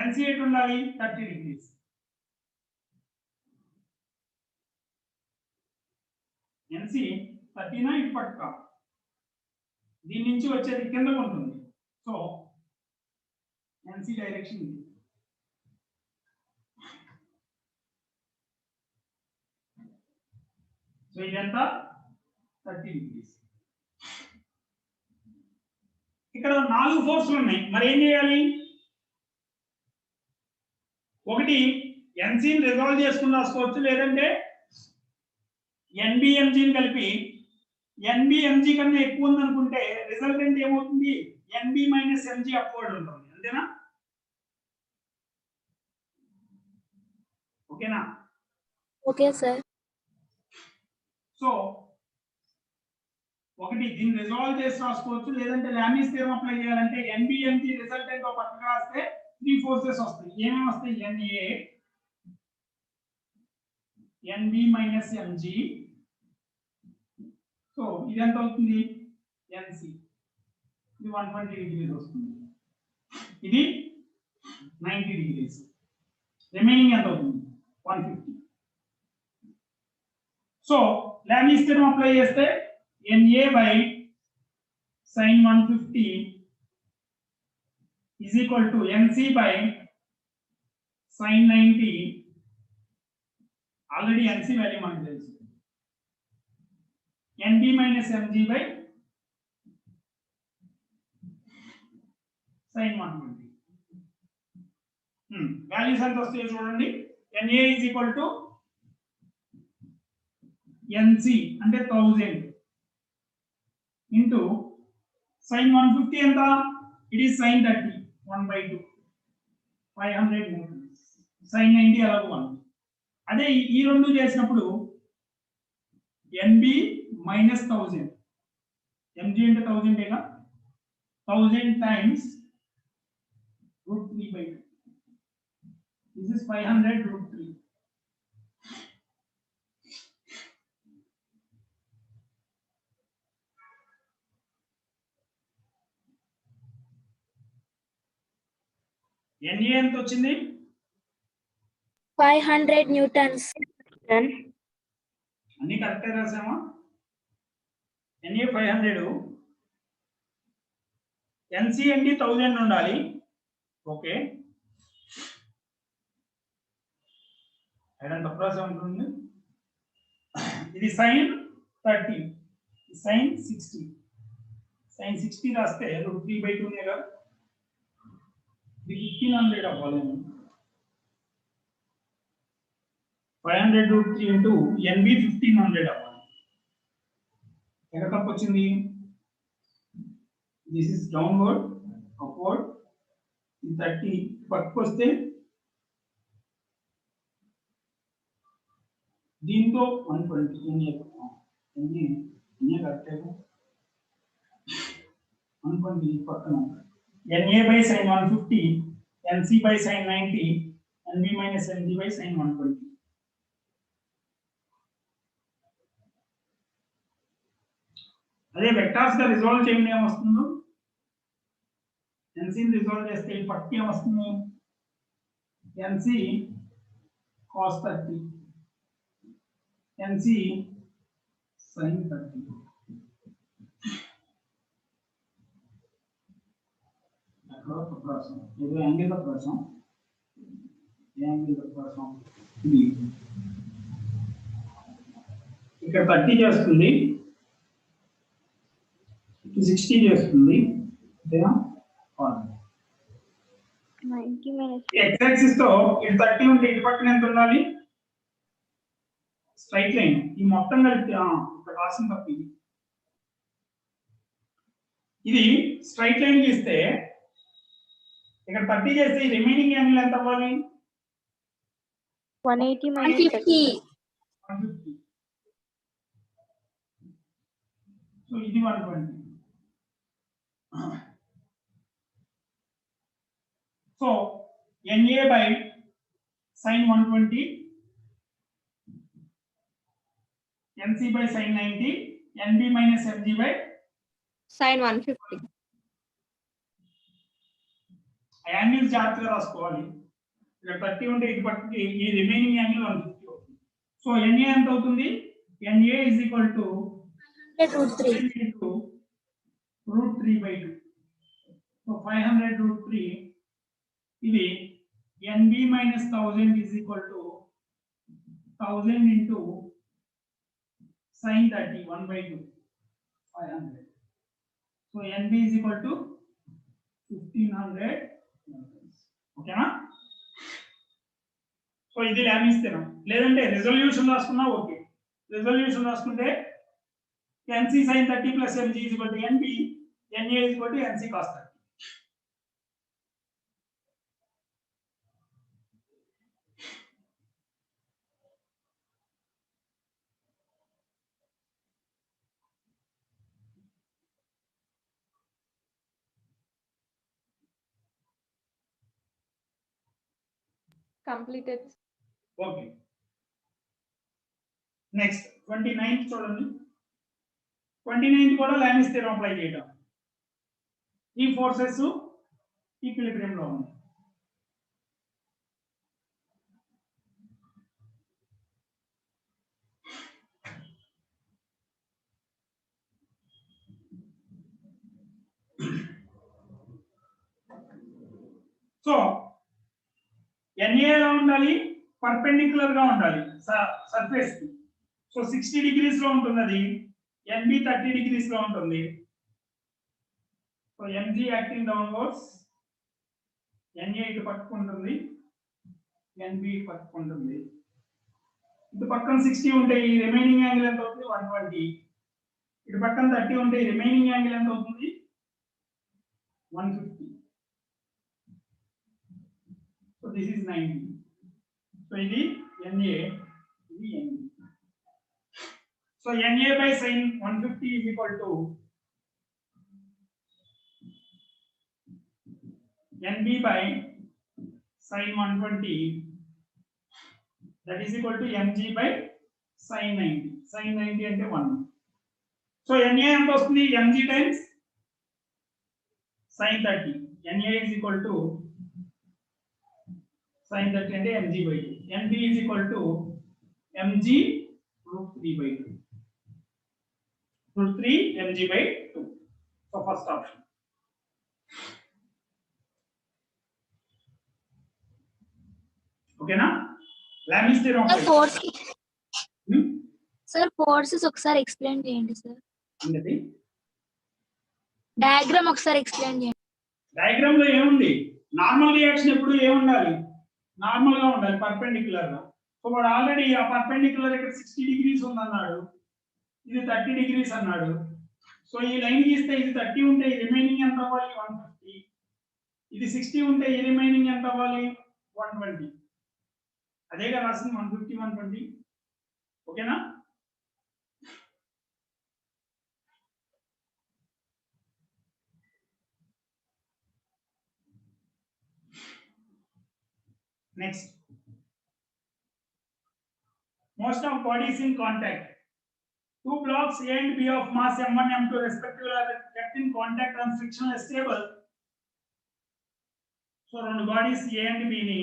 NC ఎటు ఉండాలి? 30 degrees. NC 30 నా ఇటు పట్టుక, దీని నుంచి వచ్చేది కిందకు ఉంటుంది. సో NC డైరెక్షన్ ఇది. సో ఇదంతా 30 degrees. ఇక్కడ 4 ఫోర్సులు ఉన్నాయి, మరి ఏం చేయాలి? ఒకటి NC ని రిజాల్వ్ చేసుకుని రాసుకోవచ్చు, లేదంటే NB MG ని కలిపి NB MG కన్నా ఎక్కువ ఉంది అనుకుంటే రిజల్టెంట్ ఏమవుతుంది? NB minus MG అప్వర్డ్ ఉంటుంది, అంతేనా? ఓకేనా? Okay, sir. సో ఒకటి దీన్ని రిజాల్వ్ చేసి రాసుకోవచ్చు, లేదంటే లామిస్ థీరం అప్లై చేయాలంటే NB MG రిజల్టెంట్ ఒక పక్కన రాస్తే 3 ఫోర్సెస్ వస్తాయి. ఏమేమి వస్తాయి? NA NB minus MG. So ఇది ఎంత అవుతుంది? NC. ఇది 120 degrees వస్తుంది, ఇది 90 degrees. రిమైనింగ్ ఎంత అవుతుంది? 150. సో లామిస్ థీరం అప్లై చేస్తే NA by sin 150 is equal to NC by sin 90. Already NC value మనకు తెలుసు. NB minus MG by sin 120. Values ఎంత వస్తాయో చూడండి. NA is equal to NC అంటే 1000 into sin 150 ఎంత? It is sin 30 1/2 500 newtons. sin 90 అలాగే 1. అదే ఈ రెండు చేసినప్పుడు NB minus 1000 MG అంటే 1000 ఏగా 1000 times √3/2. This is 500 √3. NA ఎంత వచ్చింది? 500 newtons. అన్ని కరెక్ట్ రాసామా? NA 500, NC అండి 1000 ఉండాలి. ఓకే, ఐడెంట్ అప్రాస్ ఉంటుంది. ఇది sin 30, sin 60. sin 60 రాస్తే √3/2 నేగా. ఇది 1500 అవ్వాలేమో. 500 √3 into NB 1500 అవ్వాలి. ఎక్కడ తప్పు వచ్చింది? This is downward, upward. 30 పక్కకు వస్తే దీంతో 120 కరెక్ట్ 120 పక్కన NA by sin 150, NC by sin 90, NB minus NG by sin 120. అదే వెక్టార్స్ గా రిజాల్వ్ చేయండి ఏమొస్తుందో. NC ని రిజాల్వ్ చేస్తే పక్కకి ఏమొస్తుంది? NC cos 30, NC sin 30. ఇది యాంగిల్ ఆఫ్ ప్రాసం. యాంగిల్ ఆఫ్ ప్రాసం ఇది ఇక్కడ 30 చేస్తుంది, 60 చేస్తుంది. అంతేనా? 90 minus ఎక్స్ యాక్సిస్ తో ఇటు 30 ఉంటే ఇటు పక్కన ఎంత ఉండాలి? Straight line. ఈ మొత్తం కలిపి ఇక్కడ రాసిన తప్ప ఇది స్ట్రైట్ లైన్ గీస్తే ఇక్కడ 30 చేస్తే ఈ రిమైనింగ్ యాంగిల్ ఎంత అవ్వాలి? 180 minus 150. 150. సో ఇది 120. So NA by sin 120, NC by sin 90, NB minus MG by sin 150. Angles జాగ్రత్తగా రాసుకోవాలి. ఇక్కడ 30 ఉంటే ఇటు పక్కకి ఈ రిమైనింగ్ యాంగిల్ 150 అవుతుంది. సో NA ఎంత అవుతుంది? NA is equal to 100 into √3/2. So 500 √3. ఇది NB minus 1000 is equal to 1000 into sin 30 1/2 500. So NB is equal to 1500. ఓకేనా? సో ఇది లామిస్తేనం. లేదంటే రిజల్యూషన్ రాసుకున్నా ఓకే. రిజల్యూషన్ రాసుకుంటే NC sin 30 plus MG is equal to NB, NA is equal to NC cos 30. Completed. Okay, next 29th చూడండి. 29th కూడా Lami's theorem apply చేయడం. ఈ forces equilibrium లో ఉంది. సో NA ఎలా ఉండాలి? పర్పెండిక్యులర్ గా ఉండాలి సర్ఫేస్ కి. సో 60 degrees లో ఉంటుంది అది. NB 30 degrees లో ఉంటుంది. So MG acting downwards, NA ఇటు పట్టుకుంటుంది, NB ఇటు పట్టుకుంటుంది. ఇటు పక్కన 60 ఉంటే ఈ రిమైనింగ్ యాంగిల్ ఎంత అవుతుంది? 120. ఇటు పక్కన 30 ఉంటే ఈ రిమైనింగ్ యాంగిల్ ఎంత అవుతుంది? 150. So this is 90. సో ఇది NA, ఇది NB. So NA by sin 150 is equal to NB by sin 120, that is equal to MG by sin 90. Sin 90 అంటే 1. సో NA ఎంత వస్తుంది? MG times sin 30. NA is equal to sin 30 అంటే MG by 2. NB is equal to MG root 3 by 2. Root 3 MG by 2. So first option. Okay na? Lami's theorem. Force sir forces ఒకసారి explain చేయండి sir. ఏంటది? Diagram ఒకసారి explain చేయండి. Diagram లో ఏముంది? Normal reaction ఎప్పుడు ఏముండాలి? నార్మల్ గా ఉండాలి, పర్పెండిక్యులర్ గా. సో వాడు ఆల్రెడీ ఆ పర్పెండిక్యులర్ ఇక్కడ 60 degrees ఉందన్నాడు, ఇది 30 degrees అన్నాడు. సో ఈ లైన్ గీస్తే ఇది 30 ఉంటే ఈ రిమైనింగ్ ఎంత అవ్వాలి? 150. ఇది 60 ఉంటే ఈ రిమైనింగ్ ఎంత అవ్వాలి? 120. అదేగా రాసింది 150 120. ఓకేనా? Next, most of bodies in contact. Two blocks A and B of mass m1 m2 respectively are kept in contact on frictional stable. So రెండు bodies A and B ని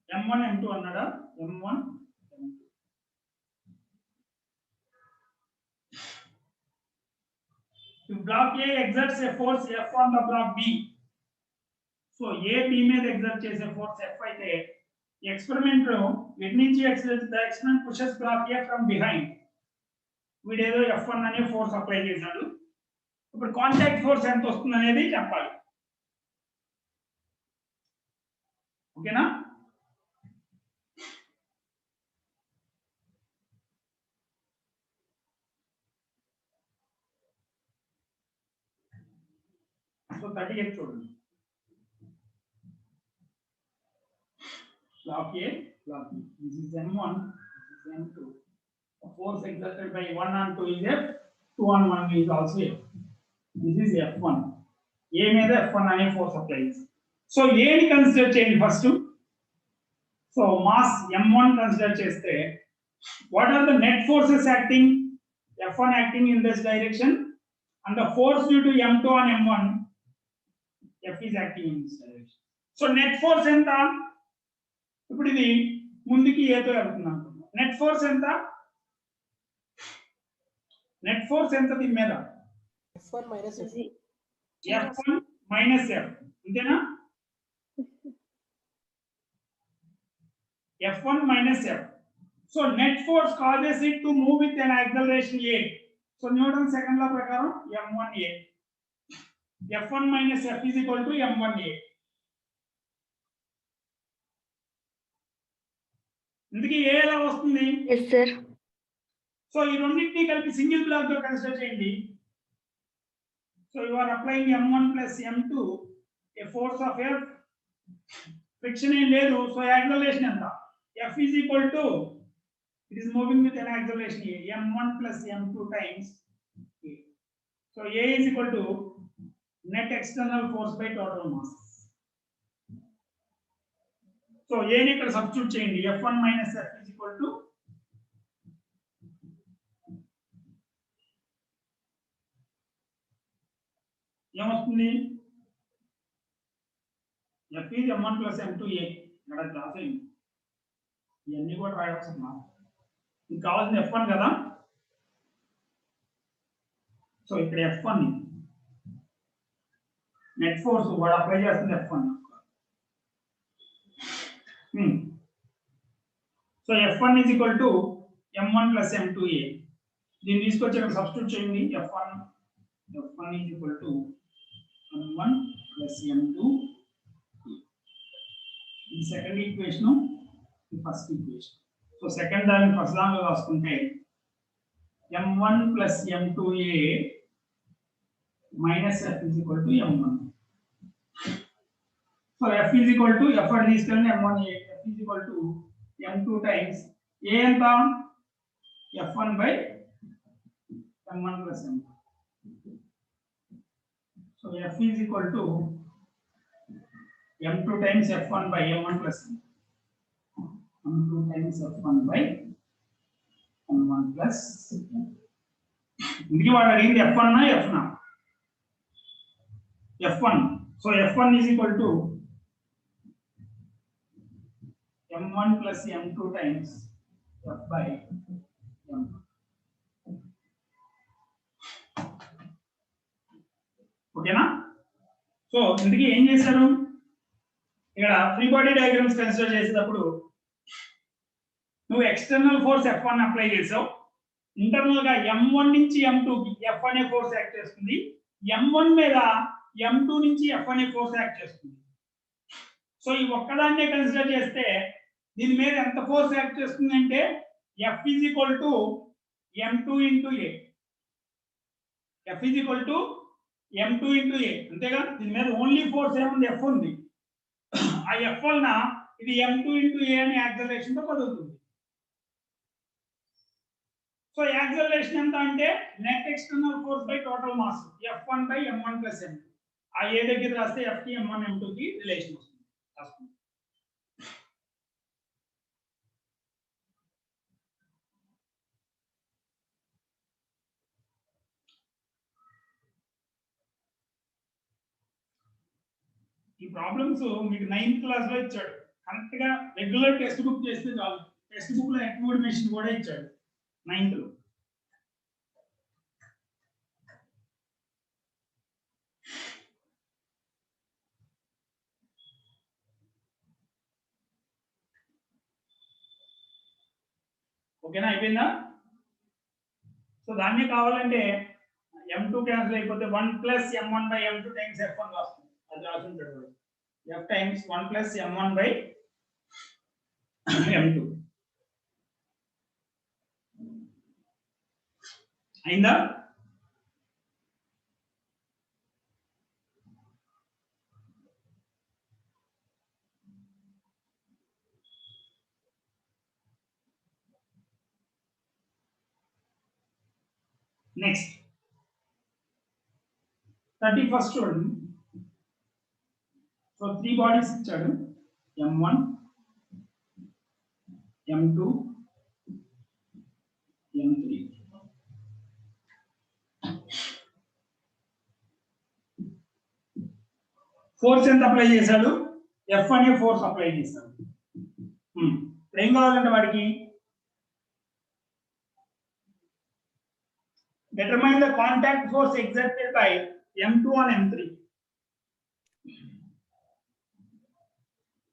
m1 m2 అన్నాడా? m1 m2. If block A exerts a force F on the block B, so A B మీద exert చేసే force F అయితే experiment లో ఎట్ నుంచి experiment pushes block A from behind. వీడేదో F1 అనే ఫోర్స్ అప్లై చేశాడు. ఇప్పుడు కాంటాక్ట్ ఫోర్స్ ఎంత వస్తుంది అనేది చెప్పాలి. ఓకేనా? సో 38 చూడండి. Block A, block B. This is M1, this is M2. The force exerted by 1 on 2 is F, 2 on 1 is also F. This is F1. A మీద F1 అనే ఫోర్స్ అప్లై చేసి. So A ని consider చేయండి first. So mass M1 consider చేస్తే what are the net forces acting? F1 acting in this direction and the force due to M2 on M1, F is acting in this direction. So net force ఎంత? ఇప్పుడు ఇది ముందుకి ఏతో వెళ్తుంది అనుకుందాం. Net force ఎంత? Net force ఎంత దీని మీద? F1 minus F. F1 minus F. అంతేనా? F1 minus F. So net force causes it to move with an acceleration A. So Newton's second law ప్రకారం m1a. F1 minus F is equal to m1a. ఇందుకే ఏ ఎలా వస్తుంది? Yes, sir. So ఈ రెండింటిని కలిపి single block గా consider చేయండి. So you are applying m1 plus m2 a force of F. Friction ఏం లేదు. సో యాక్సిలరేషన్ ఎంత? F is equal to, it is moving with an acceleration A, m1 plus m2 times A. So A is equal to net external force by total mass. So A ని ఇక్కడ substitute చేయండి. F1 minus F is equal to ఏమొస్తుంది? F is m1 plus m2a. ఇక్కడ రాసేయండి. ఇవన్నీ కూడా రాయవలసిన. మీకు కావాల్సిన F1 కదా. సో ఇక్కడ F1 నెట్ ఫోర్స్ వాడు అప్లై చేస్తుంది F1. So F1 is equal to m1 plus m2a. దీన్ని తీసుకొచ్చి ఇక్కడ సబ్స్టిట్యూట్ చేయండి. F1 is equal to m1 plus m2 ఈ సెకండ్ ఈక్వేషన్ ఈ ఫస్ట్ ఈక్వేషన్ సో సెకండ్ దాన్ని ఫస్ట్ దానిలో రాసుకుంటే m1 plus m2a minus f is equal to m1 so f is equal to f అని తీసుకెళ్ళండి m1a f is equal to m2 times a ఎంత f1 by m1 plus m2 so f is equal to m2 times f1 by m1 plus m2 times f1 by m1 plus ఇందుకే వాడు అడిగింది f1 నా f నా f1 so f1 is equal to m1 plus m2 times f by m2 ఓకేనా so ఇందుకే ఏం చేశారు ఇక్కడ ఫ్రీ బాడీ డయాగ్రామ్స్ కన్సిడర్ చేసేటప్పుడు నువ్వు ఎక్స్టర్నల్ ఫోర్స్ F1 అప్లై చేసావు ఇంటర్నల్ గా M1 నుంచి M2 కి F అనే ఫోర్స్ యాక్ట్ చేస్తుంది M1 మీద M2 నుంచి F అనే ఫోర్స్ యాక్ట్ చేస్తుంది సో ఈ ఒక్కదాన్నే కన్సిడర్ చేస్తే దీని మీద ఎంత ఫోర్స్ యాక్ట్ చేస్తుంది అంటే F is equal to M2 into A F is equal to M2 into A అంతేగా దీని మీద ఓన్లీ ఫోర్స్ ఏముంది F ఉంది ఆ F వలన ఇది M2 into A అనే యాక్సలరేషన్ తో కదులుతుంది సో యాక్సలరేషన్ ఎంత అంటే net external force by total mass F1 by M1 plus M2 ఆ A దగ్గర రాస్తే F కి M1 M2 కి రిలేషన్ వస్తుంది ఈ ప్రాబ్లమ్స్ మీకు 9th క్లాస్ లో ఇచ్చాడు కరెక్ట్ గా రెగ్యులర్ టెక్స్ట్ బుక్ చేస్తే చాలు టెక్స్ట్ బుక్ లో యాక్టివిటీ మెషిన్ కూడా ఇచ్చాడు 9th లో ఓకేనా అయిపోయిందా సో దాన్ని కావాలంటే m2 క్యాన్సిల్ అయిపోతే 1 plus m1 by m2 times f1 వస్తుంది అది రాసుంటాడు f times 1 plus m1 by m2 అయిందా నెక్స్ట్ 31st చూడండి సో 3 బాడీస్ ఇచ్చాడు m1 m2 m3 ఫోర్స్ ఎంత అప్లై చేశాడు F అనే ఫోర్స్ అప్లై చేశాడు ఇప్పుడు ఏం కావాలంటే వాడికి determine the contact force exerted by m2 on m3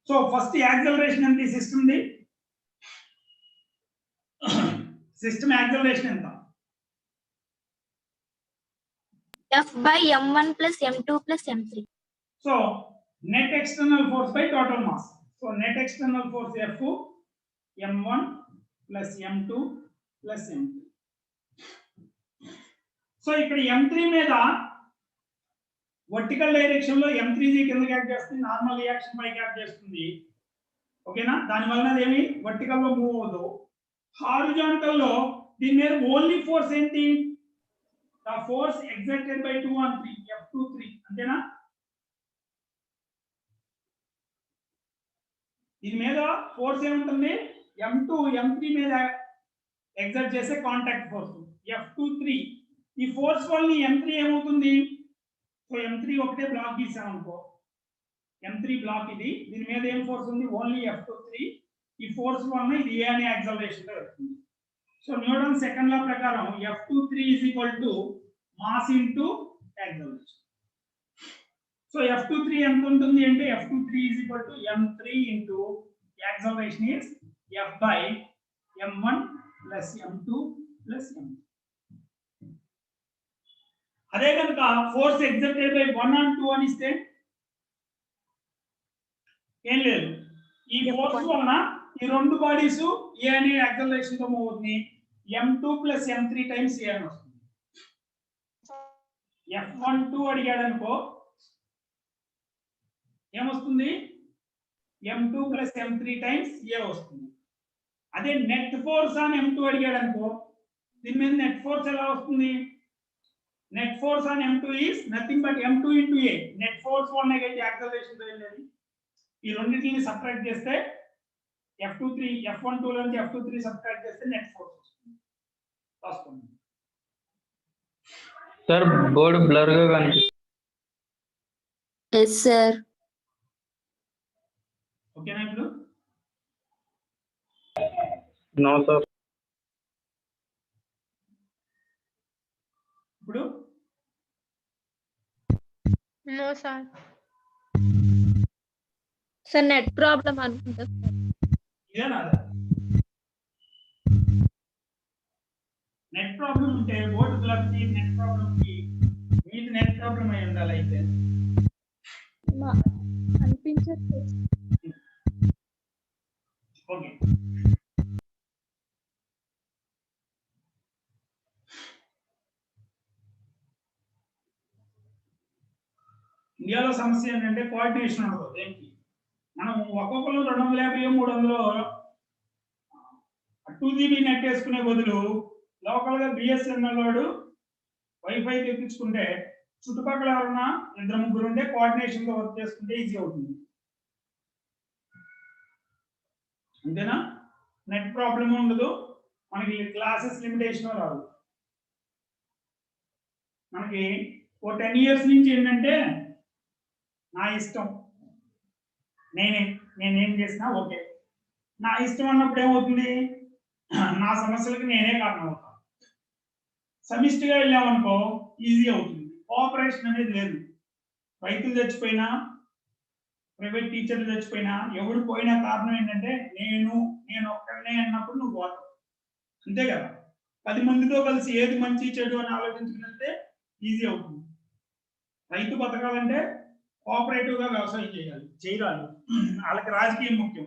so first acceleration and the system the system acceleration enta F by M1 plus M2 plus M3. so net external force by total mass so net external force F m1 plus m2 plus m3 so ఇక్కడ m3 మీద vertical direction లో m3g కిందకి act చేస్తుంది normal reaction పైకి act చేస్తుంది ఓకేనా దాని వలన ఏమి వర్టికల్ లో మూవ్ అవ్వదు హారిజాంటల్ లో దీని మీద ఓన్లీ ఫోర్స్ ఏంటి the force exerted by 2 on 3 F23 అంతేనా దీని మీద ఫోర్స్ ఏముంటుంది m2 m3 మీద ఎగ్జర్ట్ చేసే కాంటాక్ట్ ఫోర్స్ F23 ఈ ఫోర్స్ వల్ల m3 ఏమవుతుంది సో m3 ఒకటే బ్లాక్ గీసాం అనుకో m3 బ్లాక్ ఇది దీని మీద ఏం ఫోర్స్ ఉంది ఓన్లీ F23 ఈ ఫోర్స్ వల్ల ఇది A అనే యాక్సలరేషన్ లో వస్తుంది సో న్యూటన్ సెకండ్ లా ప్రకారం F23 is equal to mass into acceleration so F23 ఎంత ఉంటుంది అంటే F23 is equal to m3 into acceleration is F by m1 plus m2 plus m3 అదే కనుక ఫోర్స్ ఎగ్జర్టెడ్ బై 1 and 2 అని ఇస్తే ఏం లేదు. ఈ ఫోర్స్ వలన ఈ రెండు బాడీస్ ఏ అనే యాక్సలరేషన్ తో మూవ్ అవుతుంది. m2 + m3 టైమ్స్ ఏ అని వస్తుంది. f12 అడిగాడు అనుకో ఏమొస్తుంది? m2 + m3 టైమ్స్ ఏ వస్తుంది. అదే నెట్ ఫోర్స్ ఆన్ m2 అడిగాడు అనుకో దీని మీద నెట్ ఫోర్స్ ఎలా వస్తుంది? Net force on m2 is nothing but m2 into a. Net force వల్ల నెగటివ్ యాక్సలరేషన్ తో వెళ్ళేది. ఈ రెండింటిని సబ్ట్రాక్ట్ చేస్తే f23 f12 లో నుంచి f23 సబ్ట్రాక్ట్ చేస్తే నెట్ ఫోర్స్ వస్తుంది. సార్ బోర్డు బ్లర్ గా కనిపిస్తుంది. Yes sir. ఓకేనా ఇప్పుడు? No sir. ఇప్పుడు no sir. Sir net problem అనుకుంటా సార్. ఇదేనా నెట్ ప్రాబ్లం ఉంటే బోర్డు బ్లర్ కి నెట్ ప్రాబ్లం కి మీది నెట్ ప్రాబ్లం అయి ఉండాలి అయితే. అనిపించట్లేదు. ఓకే. ఇండియాలో సమస్య ఏంటంటే కోఆర్డినేషన్ ఉండదు. దేనికి మనం ఒక్కొక్కరు 250 300 2GB నెట్ వేసుకునే బదులు లోకల్ గా బిఎస్ఎన్ఎల్ వాడు వైఫై తెప్పించుకుంటే చుట్టుపక్కల ఎవరన్నా 2-3 ఉంటే కోఆర్డినేషన్ తో వర్క్ చేసుకుంటే ఈజీ అవుతుంది. అంతేనా? నెట్ ప్రాబ్లం ఉండదు, మనకి క్లాసెస్ లిమిటేషన్ రాదు. మనకి 10 years నుంచి ఏంటంటే నా ఇష్టం, నేనేం చేసినా ఓకే. నా ఇష్టం అన్నప్పుడు ఏమవుతుంది? నా సమస్యలకి నేనే కారణం అవుతాను. సమిష్టిగా వెళ్ళామనుకో ఈజీ అవుతుంది. కోఆపరేషన్ అనేది లేదు. రైతులు చచ్చిపోయినా, ప్రైవేట్ టీచర్లు చచ్చిపోయినా, ఎవడు పోయినా కారణం ఏంటంటే నేను ఒక్కడనే అన్నప్పుడు నువ్వు పోతావు. అంతే కదా? 10 మందితో కలిసి ఏది మంచి చెడు అని ఆలోచించుకుంటే ఈజీ అవుతుంది. రైతు బతకాలంటే కోఆపరేటివ్ గా వ్యవసాయం చేయరాదు. వాళ్ళకి రాజకీయం ముఖ్యం.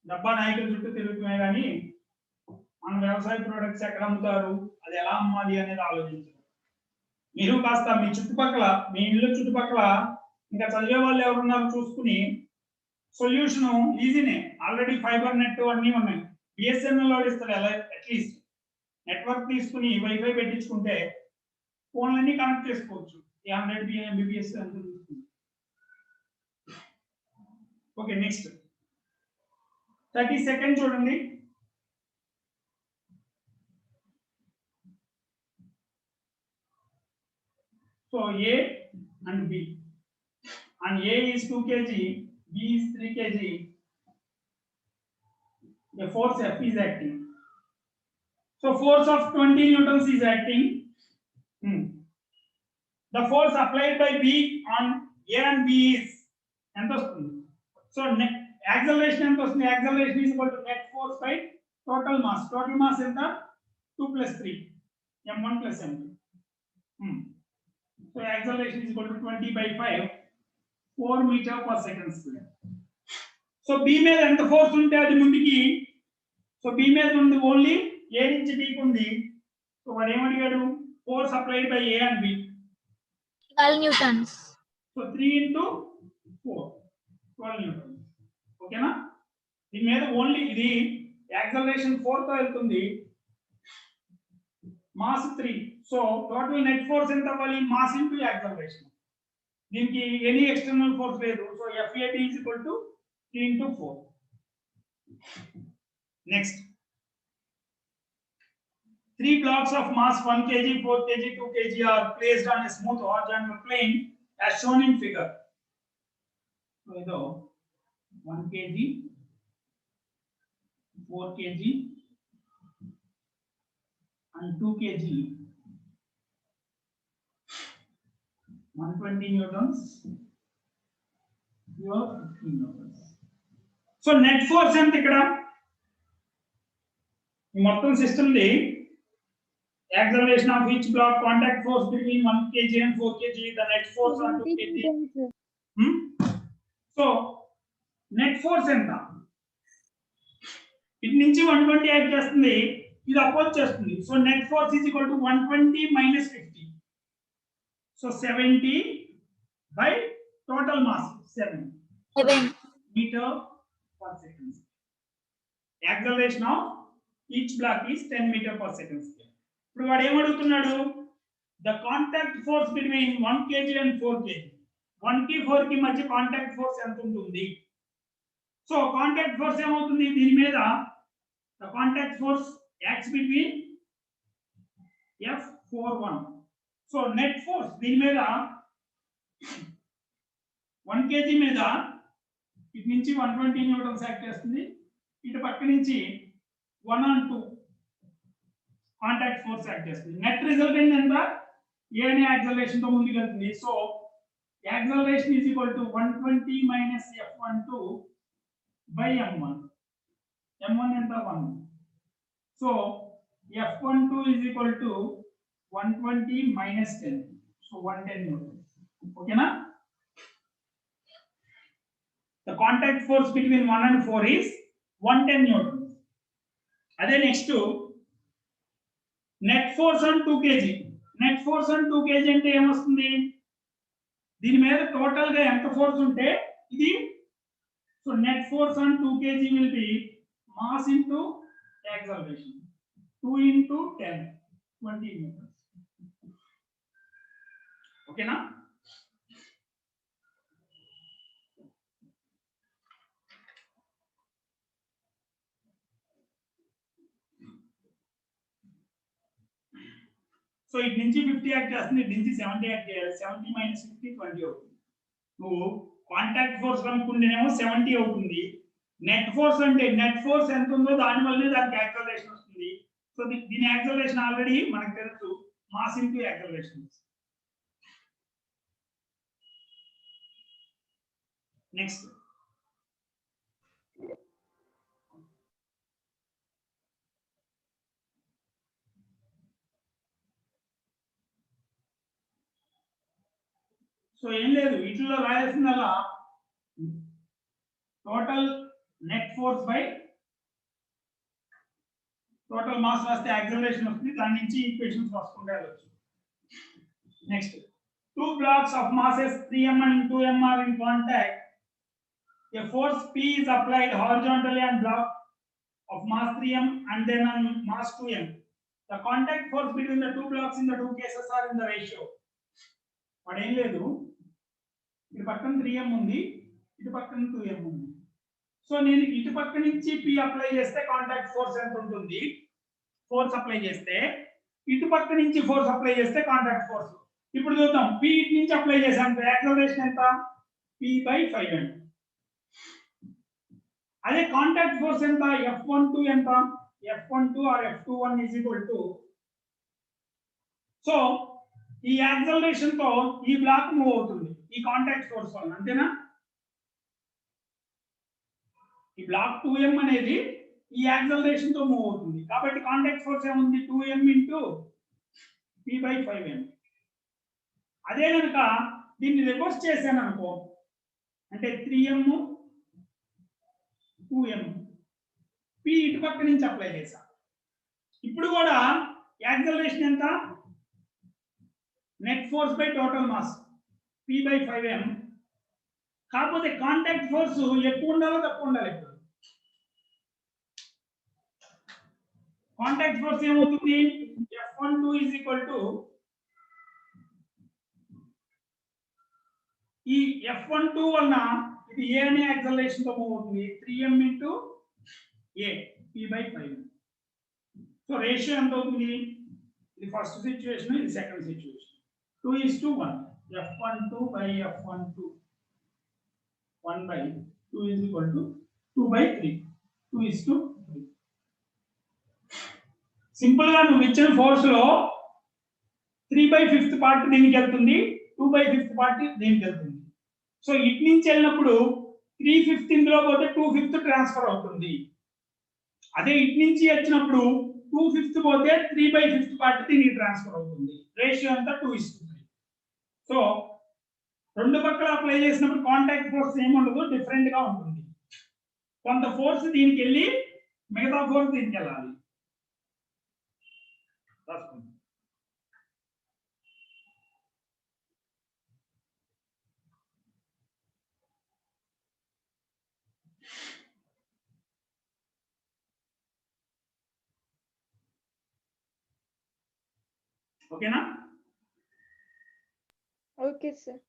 డబ్బా నాయకుల చుట్టూ తిరుగుతున్నాయి కానీ మన వ్యవసాయ ప్రొడక్ట్స్ ఎక్కడ అమ్ముతారు, అది ఎలా అమ్మాలి అనేది ఆలోచించారు. మీరు కాస్త మీ చుట్టుపక్కల, మీ ఇల్లు చుట్టుపక్కల ఇంకా చదివే వాళ్ళు ఎవరున్నారు చూసుకుని సొల్యూషన్ ఈజీనే. ఆల్రెడీ ఫైబర్ నెట్ అన్నీ ఉన్నాయి. బిఎస్ఎన్ఎల్ వాడు ఇస్తారు. ఎలా అట్లీస్ట్ నెట్వర్క్ తీసుకుని వైఫై పెట్టించుకుంటే ఫోన్లన్నీ కనెక్ట్ చేసుకోవచ్చు. 100 Mbps అంత తీసుకుంది. ఓకే, నెక్స్ట్ 32nd చూడండి. So A and B, and A is 2 kg, B is 3 kg. The force F is acting. So force of 20 newtons is acting. The force applied by B on A and B is ఎంత వస్తుంది? So acceleration ఎంత వస్తుంది? Acceleration is equal to net force by total mass. Total mass ఎంత? 2 + 3 m1 + m2. So acceleration is equal to 20/5, 4 meter per second square. So B మీద ఎంత force ఉంటే అది ముందుకి, సో B మీద ఉంది ఓన్లీ A నుంచి B కి ఉంది. సో వాడు ఏమడిగాడు? Force applied by A and B 12 newtons. So 3 × 4 12 newtons. ఓకేనా? దీని మీద ఓన్లీ ఇది యాక్సలరేషన్ 4 తో వెళ్తుంది, mass 3. So total net force ఎంత అవ్వాలి? Mass into acceleration. దీనికి ఎనీ ఎక్స్టర్నల్ ఫోర్స్ లేదు. So FAB is equal to 3 × 4. Next 3 blocks of mass 1 kg, 4 kg, 2 kg are placed on a smooth horizontal plane as shown in figure. So ido 1 kg, 4 kg and 2 kg, 120 newtons, you have 15 newtons. So net force ఎంత ఇక్కడ? ఈ మొత్తం system the acceleration of each block, contact force between 1 kg and 4 kg, the net force on 2 kg. So net force ఎంత? ఇటు నుంచి 120 add చేస్తుంది, ఇది oppose చేస్తుంది. So net force is equal to 120 minus 50. So 70 by total mass 7 meter per second. Acceleration of each block is 10 meter per second square. ఇప్పుడు వాడు ఏం అడుగుతున్నాడు? The contact force between 1 kg and 4 kg. 1 కి 4 కి మధ్య contact force ఎంత ఉంటుంది? So contact force ఏమవుతుంది దీని మీద? The contact force acts between F41. So net force దీని మీద 1 kg మీద ఇటు నుంచి 120 న్యూటన్స్ యాక్ట్ చేస్తుంది, ఇటు పక్క నుంచి 1 and 2 కాంటాక్ట్ ఫోర్స్ యాక్ట్ చేస్తుంది. నెట్ రిజల్ట్ ఎంత? ఏ అనే యాక్సలరేషన్ తో ముందుకు వెళ్తుంది. So acceleration is equal to 120 minus F12 by M1. M1 ఎంత? 1. So F12 is equal to 120 minus 10. So 110 Newton. ఓకేనా? The contact force between 1 and 4 is 110 newton. అదే next net force on 2 kg. Net force on 2 kg అంటే ఏమొస్తుంది? దీని మీద total గా ఎంత force ఉంటే ఇది. So net force on 2 kg will be mass into acceleration. 2 into 10, 20 newtons. ఓకేనా? సో ఇటు నుంచి 50 యాక్ట్ చేస్తుంది, ఇటు నుంచి 70 యాక్ట్ చేయాలి. 70 మైనస్ 50 20 అవుతుంది. నువ్వు కాంటాక్ట్ ఫోర్స్ కనుక్కుంటేనేమో 70 అవుతుంది. నెట్ ఫోర్స్ అంటే నెట్ ఫోర్స్ ఎంత ఉందో దాని వల్లనే దానికి యాక్సలరేషన్ వస్తుంది. సో దీని యాక్సలరేషన్ ఆల్రెడీ మనకు తెలుసు, mass into acceleration. Next so ఏం లేదు, వీటిలో రాయాల్సిందల్లా total net force by total mass రాస్తే యాక్సలరేషన్ వస్తుంది. దాని నుంచి ఈక్వేషన్స్ రాసుకుంటే వెళ్ళొచ్చు. Next 2 blocks of masses 3m and 2m are in contact. A force P is applied horizontally on block of mass 3m and then on mass 2m. The contact force between the 2 blocks in the 2 cases are in the ratio. వాడు ఏం లేదు, ఇటు పక్కన 3m ఉంది, ఇటు పక్కన 2m ఉంది. So నేను ఇటు పక్క నుంచి P అప్లై చేస్తే కాంటాక్ట్ ఫోర్స్ ఎంత ఉంటుంది? ఫోర్స్ అప్లై చేస్తే ఇటు పక్క నుంచి ఫోర్స్ అప్లై చేస్తే కాంటాక్ట్ ఫోర్స్. ఇప్పుడు చూద్దాం, P ఇటు నుంచి అప్లై చేసాం, యాక్సలరేషన్ ఎంత? P/5 అండి. అదే కాంటాక్ట్ ఫోర్స్ ఎంత? F12 ఎంత? F12 or F21 is equal to. So ఈ యాక్సలరేషన్ తో ఈ బ్లాక్ మూవ్ అవుతుంది ఈ కాంటాక్ట్ ఫోర్స్ వల్ల, అంతేనా? ఈ బ్లాక్ 2m అనేది ఈ యాక్సలరేషన్ తో మూవ్ అవుతుంది. కాబట్టి కాంటాక్ట్ ఫోర్స్ ఏముంది? 2m into P/5m. అదే కనుక దీన్ని రివర్స్ చేశాను అనుకో, అంటే 3m 2m P ఇటు పక్క నుంచి అప్లై చేశా. ఇప్పుడు కూడా యాక్సలరేషన్ ఎంత? Net force by total mass P/5m. కాకపోతే కాంటాక్ట్ ఫోర్స్ ఎక్కువ ఉండాలో తక్కువ ఉండాలి? ఇప్పుడు కాంటాక్ట్ ఫోర్స్ ఏమవుతుంది? F12 is equal to ఈ F12 వలన ఇది A అనే యాక్సలరేషన్ తో మూవ్ అవుతుంది. 3m into A P/5. So ratio ఎంత అవుతుంది? ఇది ఫస్ట్ సిచ్యువేషన్, ఇది second situation. 2:1. F12 by F12. 1/2 is equal to 2/3. 2:3. Simple గా నువ్వు ఇచ్చిన ఫోర్స్ లో 3/5 పార్ట్ దీనికి వెళ్తుంది, 2/5 పార్ట్ దీనికి వెళ్తుంది. సో ఇటు నుంచి వెళ్ళినప్పుడు 3/5 ఇందులో పోతే 2/5 ట్రాన్స్ఫర్ అవుతుంది. అదే ఇటు నుంచి వచ్చినప్పుడు 2/5 పోతే 3/5 పార్ట్ దీనికి ట్రాన్స్ఫర్ అవుతుంది. రేషియో అంతా 2:3. సో రెండు పక్కల అప్లై చేసినప్పుడు కాంటాక్ట్ ఫోర్స్ ఏమి ఉండదు, డిఫరెంట్ గా ఉంటుంది. కొంత ఫోర్స్ దీనికి వెళ్ళి మిగతా ఫోర్స్ దీనికి వెళ్ళాలి. రాసుకోండి. ఓకేనా? Okay sir.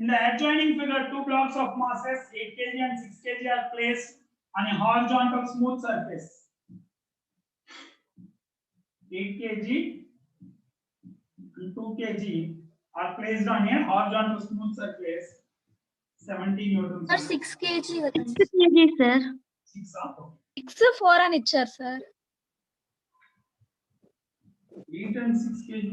In the adjoining figure, two blocks of masses 8 kg and 6 kg are placed on a horizontal smooth surface. 8 kg and 2 kg are placed on a horizontal smooth surface. 70 newtons. Sir 6 kg కదండి. 6 kg, sir. 6 6 4 అని ఇచ్చారు sir. 8 and 6 kg.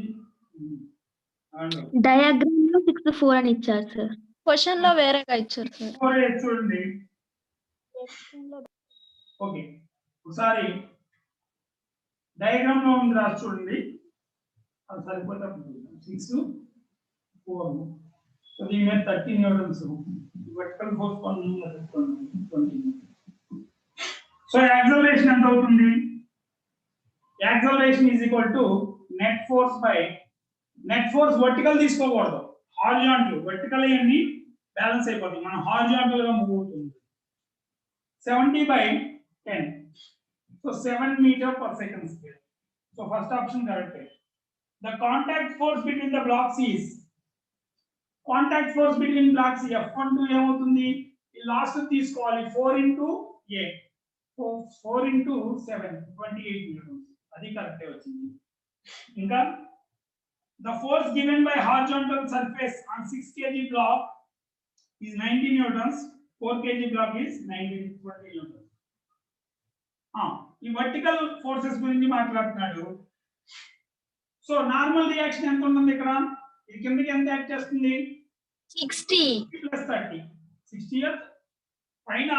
Diagram లో 6 4 అని ఇచ్చారు, sir. Question లో వేరేగా ఇచ్చారు sir. చూడండి. ఓకే, ఒకసారి డయాగ్రామ్ లో ఉంది రాసి చూడండి. అది సరిపోతే 6 4. సో దీని మీద 30 newtons. Vertical force 20. So acceleration ఎంత అవుతుంది? Acceleration is equal to net force by net force vertical తీసుకోకూడదు, హారిజాంటల్. వర్టికల్ అన్ని బ్యాలెన్స్ అయిపోతుంది, మనం హారిజాంటల్ గా మూవ్ అవుతుంది. 70/10. So 7 meter per second square. So first option correct. The contact force between the blocks is contact force between blocks F12 ఏమవుతుంది? ఈ last తీసుకోవాలి 4 into 8. 4 into 7 28 newtons. అది కరెక్టే వచ్చింది. ఇంకా the force given by horizontal surface on 6 kg block is 90 newtons. 4 kg block is 20 newtons. ఈ vertical forces గురించి మాట్లాడుతున్నాడు. సో నార్మల్ రియాక్షన్ ఎంత ఉంటుంది ఇక్కడ? ఇది కిందకి ఎంత యాక్ట్ చేస్తుంది? 60 + 30 60. పైన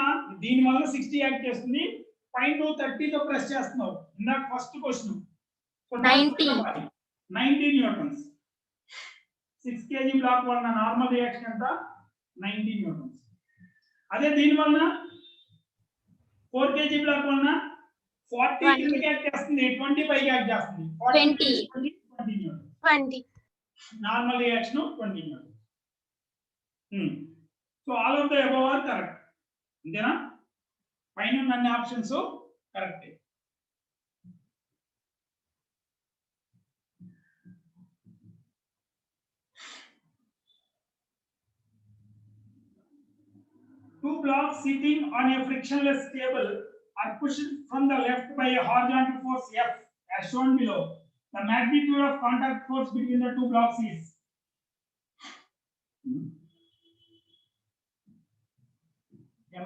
దీని వల్ల 60 యాక్ట్ చేస్తుంది, పైన 30 తో ప్రెస్ చేస్తున్నావు. ఇందాక first question 90 newtons. 6 kg block వల్ల నార్మల్ రియాక్షన్ ఎంత? 90 న్యూటన్స్. అదే దీని వల్ల 4 kg బ్లాక్ వల్ల 40 కిందకి యాక్ట్ చేస్తుంది, 20 పైకి యాక్ట్ చేస్తుంది. 20 newtons. 20. Normal reaction 20 newtons. So all of the above are correct. అంతేనా? పైన ఉన్న అన్ని ఆప్షన్స్ కరెక్టే. Two blocks sitting on a frictionless table are pushed from the left by a horizontal force F as shown below. The magnitude of contact force between the two blocks is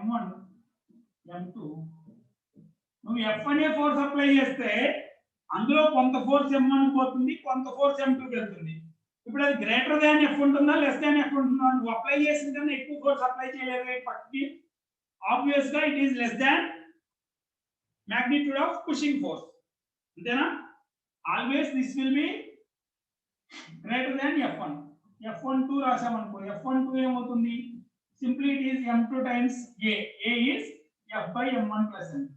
M1 M2. నువ్వు F అనే force apply చేస్తే అందులో కొంత force M1 పోతుంది, కొంత force M2 కి వెళ్తుంది. ఇప్పుడు అది గ్రేటర్ దాన్ F ఉంటుందా, లెస్ దాన్ F ఉంటుందా? నువ్వు అప్లై చేసిన కన్నా ఎక్కువ ఫోర్స్ అప్లై చేయలేదు పక్కకి, ఆబ్వియస్ గా it is less than magnitude of pushing force. అంతేనా? Always this will be greater than F1. F12 రాసామనుకో, F12 ఏమవుతుంది? Simply it is M2 times A. A is F by M1 plus M2.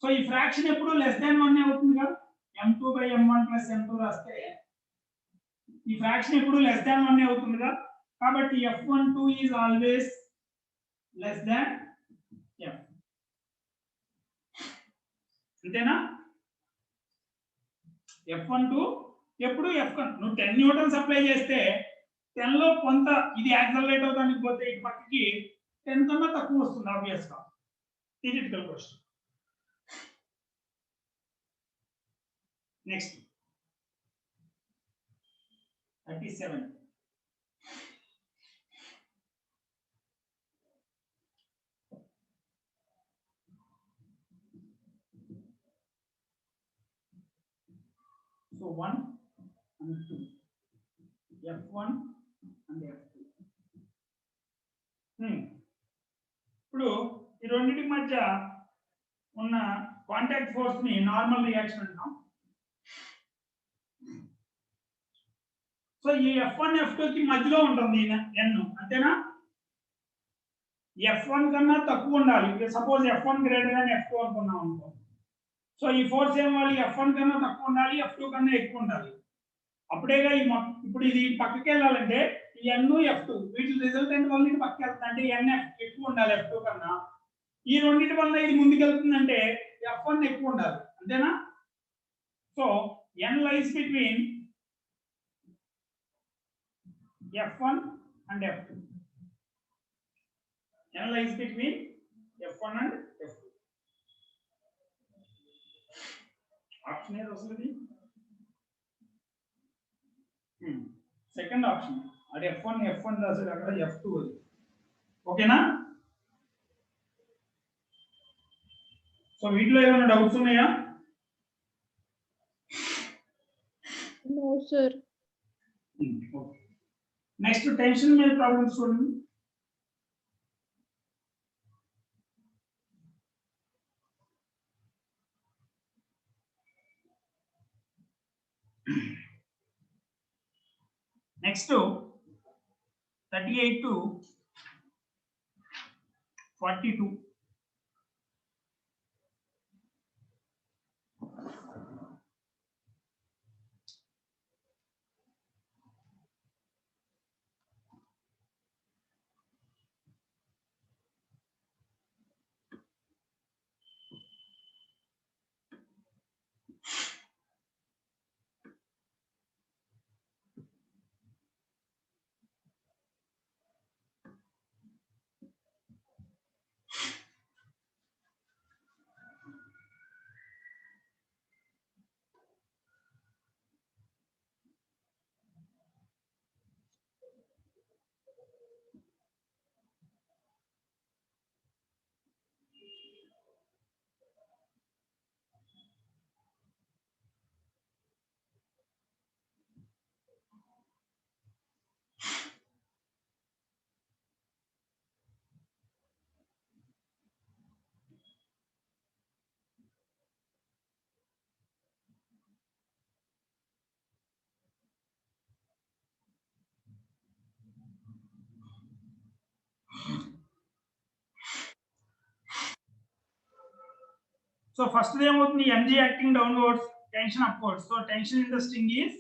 So ఈ fraction ఎప్పుడు less than 1 అవుతుంది కదా. M2 by M1 plus M2 రాస్తే ఈ fraction ఎప్పుడు less than 1 అవుతుంది కదా. కాబట్టి F12 is always less than F. అంతేనా? F12 ఎప్పుడు F1. నువ్వు 10 న్యూటన్స్ అప్లై చేస్తే 10 లో కొంత ఇది యాక్సలరేట్ అవుతానికి పోతే ఇటు పక్కకి 10 కన్నా తక్కువ వస్తుంది ఆబ్వియస్ గా. Theoretical question. Next 37. So 1 and 2, F1 and F2. ఇప్పుడు ఈ రెండింటి మధ్య ఉన్న కాంటాక్ట్ ఫోర్స్ ని నార్మల్ రియాక్షన్ అంటాం. సో ఈ F1 F2 కి మధ్యలో ఉంటుంది n, అంతేనా? F1 కన్నా తక్కువ ఉండాలి. Suppose F1 greater than F2 అనుకున్నాం అనుకో. సో ఈ ఫోర్స్ ఏమవ్వాలి? F1 కన్నా తక్కువ ఉండాలి, F2 కన్నా ఎక్కువ ఉండాలి. అప్పుడేగా ఇప్పుడు ఇది పక్కకి వెళ్ళాలంటే ఈ n F2 వీటి రిజల్టెంట్ వల్ల ఇది పక్కకి వెళ్తుంది అంటే n ఎక్కువ ఉండాలి F2 కన్నా. ఈ రెండింటి వల్ల ఇది ముందుకు వెళ్తుందంటే F1 ఎక్కువ ఉండాలి, అంతేనా? So n lies between F1 and F2. N lies between F1 and F2. Option is also the second option. At F1 does it at F2. Okay na? So video ఏమైనా డౌట్స్ ఉన్నాయా? No, sir. Okay. Next tension में problems చూడండి. Next 38 to 42. So first day ఏమవుతుంది? mg acting downwards, tension upwards. So tension in the string is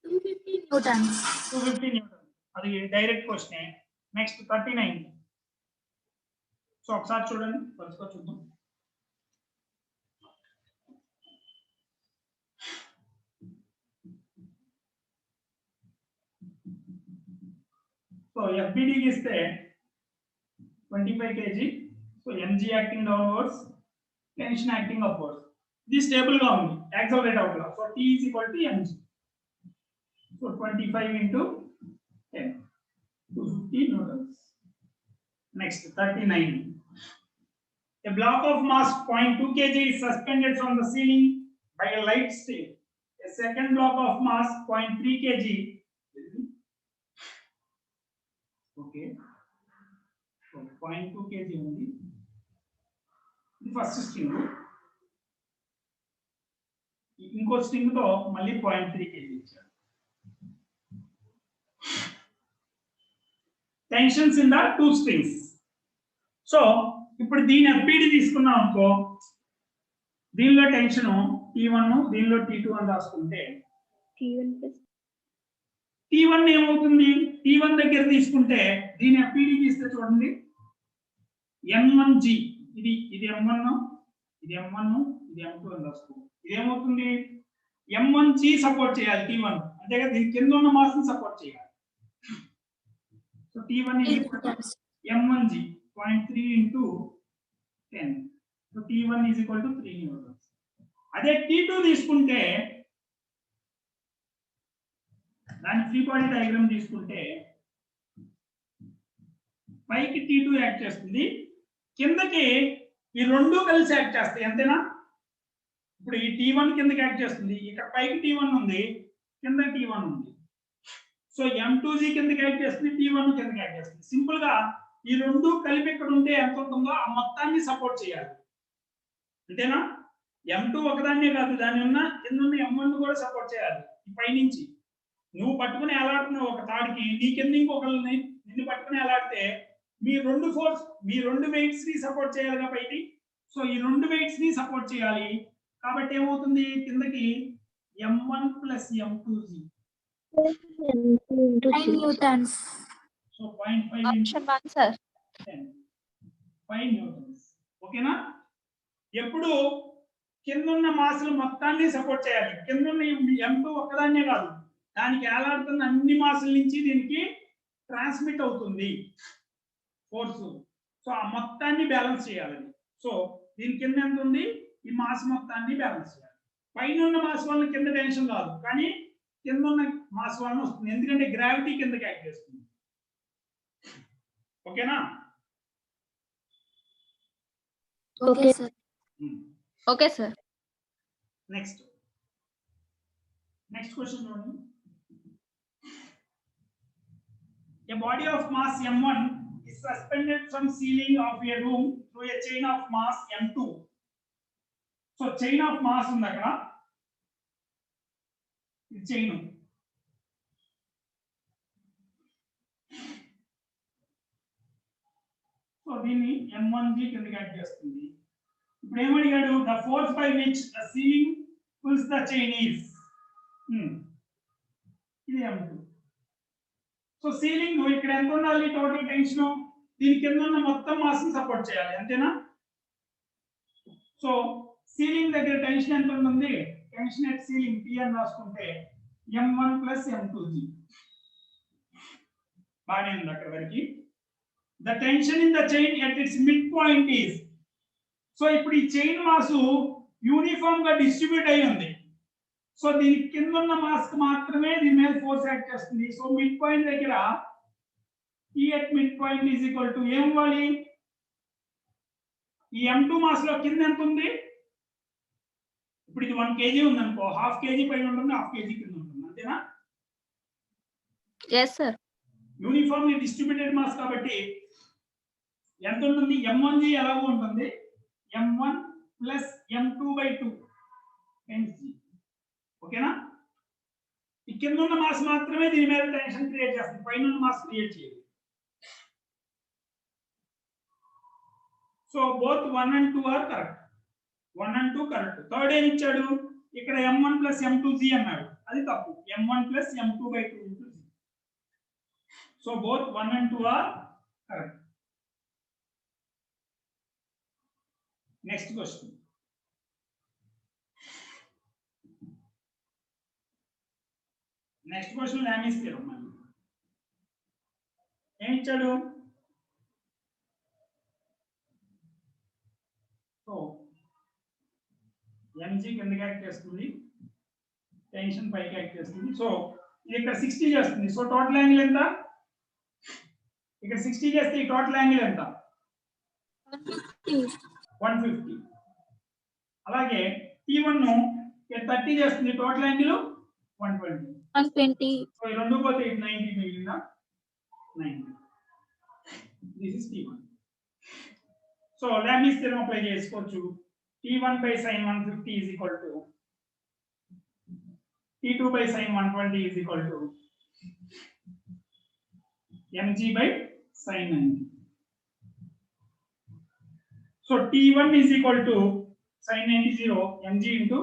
250 newtons. 250 newtons. అది direct question. Next 39. So ఒకసారి చూడండి, వరుసగా చూద్దాం. సో FBD ఇస్తే 25 kg. So mg acting downwards, tension acting upwards. This stable గా ఉంది, accelerate అవ్వాలి. So T is equal to mg. So 25 into 10, 250 newtons. Next 39. A block of mass 0.2 kg is suspended from the ceiling by a light string. A second block of mass 0.3 kg. Okay. So 0.2 kg ఉంది. The first string. ఇంకో string తో మళ్ళీ 0.3 kg ఇచ్చారు. Tensions in the two strings. So ఇప్పుడు దీని FBD తీసుకున్నాం అనుకో, దీనిలో టెన్షన్ T1, దీనిలో T2 అని రాసుకుంటే T1 ఏమవుతుంది? T1 దగ్గర తీసుకుంటే దీని FBD తీస్తే చూడండి, M1G. ఇది M1, ఇది M1, ఇది M2 అని రాసుకో. ఇదేమవుతుంది? M1G సపోర్ట్ చేయాలి T1, అంతేగా దీని కింద ఉన్న మాస్ ని సపోర్ట్ చేయాలి. So T1 is M1G 0.3 into 10. So T1 is equal to 3 newtons. అదే T2 తీసుకుంటే దాని ఫ్రీ బాడీ డయాగ్రామ్ తీసుకుంటే పైకి T2 యాక్ట్ చేస్తుంది, కిందకి ఈ రెండు కలిసి యాక్ట్ చేస్తాయి, అంతేనా? ఇప్పుడు ఈ T1 కిందకి యాక్ట్ చేస్తుంది, ఇక్కడ పైకి T1 ఉంది, కింద T1 ఉంది. సో M2G కిందకి యాక్ట్ చేస్తుంది, T1 కిందకి యాక్ట్ చేస్తుంది. సింపుల్ గా ఈ రెండు కలిపి ఇక్కడ ఉంటే ఎంత ఉంటుందో ఆ మొత్తాన్ని సపోర్ట్ చేయాలి. అంతేనా? M2 ఒకదాన్నే కాదు, దాని ఉన్న కింద ఉన్న M1 కూడా సపోర్ట్ చేయాలి. ఈ పైనుంచి నువ్వు పట్టుకుని ఎలాడుతున్నావు ఒక తాడికి, నీ కింద ఇంకొకరిని నిన్ను పట్టుకుని ఎలాడితే మీ రెండు వెయిట్స్ ని సపోర్ట్ చేయాలిగా పైకి. సో ఈ రెండు వెయిట్స్ ని సపోర్ట్ చేయాలి కాబట్టి ఏమవుతుంది, కిందకి M1 plus M2G. 9 newtons. So 0.5 option 1 sir. 5 newtons. ఓకేనా? ఎప్పుడు కింద ఉన్న మాసులు మొత్తాన్ని సపోర్ట్ చేయాలి. కింద ఉన్న M2 ఒక్కదాన్నే కాదు, దానికి ఏలాడుతున్న అన్ని మాసుల నుంచి దీనికి ట్రాన్స్మిట్ అవుతుంది ఫోర్స్. సో ఆ మొత్తాన్ని బ్యాలెన్స్ చేయాలి. సో దీని కింద ఎంత ఉంది, ఈ మాస్ మొత్తాన్ని బ్యాలెన్స్ చేయాలి. పైన ఉన్న మాస్ వల్ల కింద టెన్షన్ రాదు, కానీ కింద ఉన్న మాస్ వల్ల వస్తుంది, ఎందుకంటే గ్రావిటీ కిందకి యాక్ట్ చేస్తుంది. ఓకేనా? Okay, sir. Okay sir. Next question చూడండి. A body of mass M1 is suspended from ceiling of a room through a chain of mass M2. So chain of mass ఉంది అక్కడ, ఇది చైన్. సో దీన్ని M1G కిందకి add చేస్తుంది. ఇప్పుడు ఏమడిగాడు, the force by which the ceiling pulls the chain is. ఇది M2. So ceiling ఇక్కడ ఎంత ఉండాలి టోటల్ టెన్షన్, దీని కింద ఉన్న మొత్తం మాస్ ని సపోర్ట్ చేయాలి. అంతేనా? సో సీలింగ్ దగ్గర టెన్షన్ ఎంత ఉంటుంది, టెన్షన్ ఎట్ సీలింగ్ P అని రాసుకుంటే M1 ప్లస్ M2G. బాగానే ఉంది అక్కడ వరకు. The tension in the chain at its mid point is. So ఇప్పుడు ఈ చైన్ మాసు యూనిఫామ్ గా డిస్ట్రిబ్యూట్ అయి ఉంది. సో దీని కింద ఉన్న మాస్ మాత్రమే దీని మీద ఫోర్స్ యాక్ట్ చేస్తుంది. సో మిడ్ పాయింట్ దగ్గర E at mid point is equal to ఏం ఇవ్వాలి, ఈ M2 మాస్ లో కింద ఎంత ఉంది, ఇప్పుడు ఇది 1 kg ఉంది అనుకో, హాఫ్ కేజీ పైన ఉంటుంది, హాఫ్ కేజీ కింద ఉంటుంది. అంతేనా? Yes sir. Uniformly distributed mass కాబట్టి ఎంత ఉంటుంది, M1G ఎలాగో ఉంటుంది, M1 ప్లస్ M2/2 mg. ఓకేనా? ఈ కింద ఉన్న మాస్ మాత్రమే దీని మీద టెన్షన్ క్రియేట్ చేస్తుంది, పైన ఉన్న మాస్ క్రియేట్ చేయదు. So both 1 and 2 are correct. 1 and 2 correct. Third ఏం ఇచ్చాడు, ఇక్కడ M1 ప్లస్ M2G అన్నాడు, అది తప్పు. M1 plus M2/2 into G. So both 1 and 2 are correct. Next question. Next question Lami's theorem. ఏం ఇచ్చాడు, సో mg కిందకి యాక్ట్ చేస్తుంది, టెన్షన్ పైకి యాక్ట్ చేస్తుంది. సో ఇది ఇక్కడ 60 చేస్తుంది. సో టోటల్ యాంగిల్ ఎంత, ఇక్కడ 60 చేస్తే ఈ టోటల్ యాంగిల్ ఎంత, 150. అలాగే T1 ను 30 చేస్తుంది, టోటల్ యాంగిల్ 120. సో ఈ రెండు పోతే 90 మిగిలిందా, 90. This is T1. So Lami's theorem apply చేసుకోవచ్చు. T1 by sin 150 is equal to T2 by sin 120 is equal to mg by sin 90. So T1 is equal to sin 90 mg into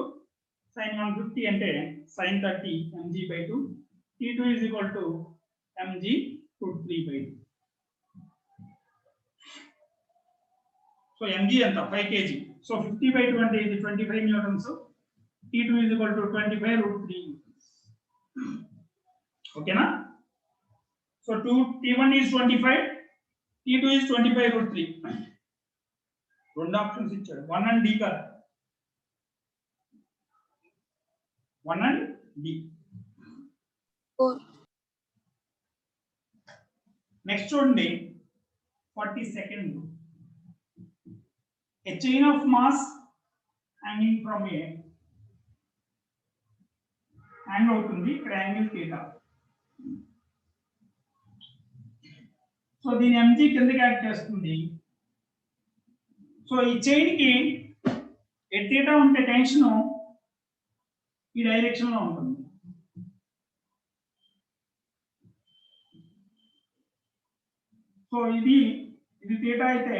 sin 150 అంటే sin 30 mg by 2. T2 is equal to mg root 3 by 2. So mg ఎంత 5 kg. So 50 by 2 అంటే ఇది 25 newtons. T2 is equal to 25 root 3 newtons. ఓకేనా? So T1 is 25, T2 is 25 root 3. రెండు options ఇచ్చాడు, 1 and D కదా, 1 and D. 4. Next చూడండి 42nd. A chain of mass hanging from a hang అవుతుంది, ఇక్కడ angle θ. So దీని mg కిందకి act చేస్తుంది. సో ఈ చైన్ కి ఎట్ థీటా ఉంటే టెన్షన్ ఈ డైరెక్షన్ లో ఉంటుంది. సో ఇది థీటా అయితే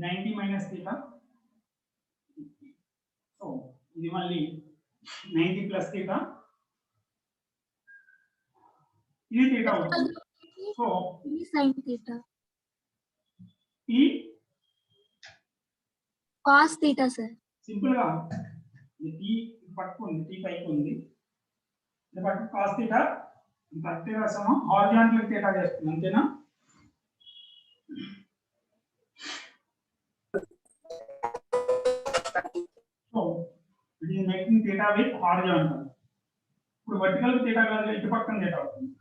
-90 θ. సో ఇది మళ్ళీ 90 + θ. ఇది థీటా అవుతుంది. So sin theta. ఈ Cos theta, sir. సింపుల్ గా ఇది టీ పట్టుకుంది, టీ పైకి ఉంది, ఇది పట్టు cos θ, ఇది కరెక్ట్గా రాసాము. హారిజాంటల్ థీటా చేస్తుంది, అంతేనా? So it is making theta with horizontal. ఇప్పుడు వర్టికల్ థీటా కాదు, ఇటు పక్కన థీటా అవుతుంది.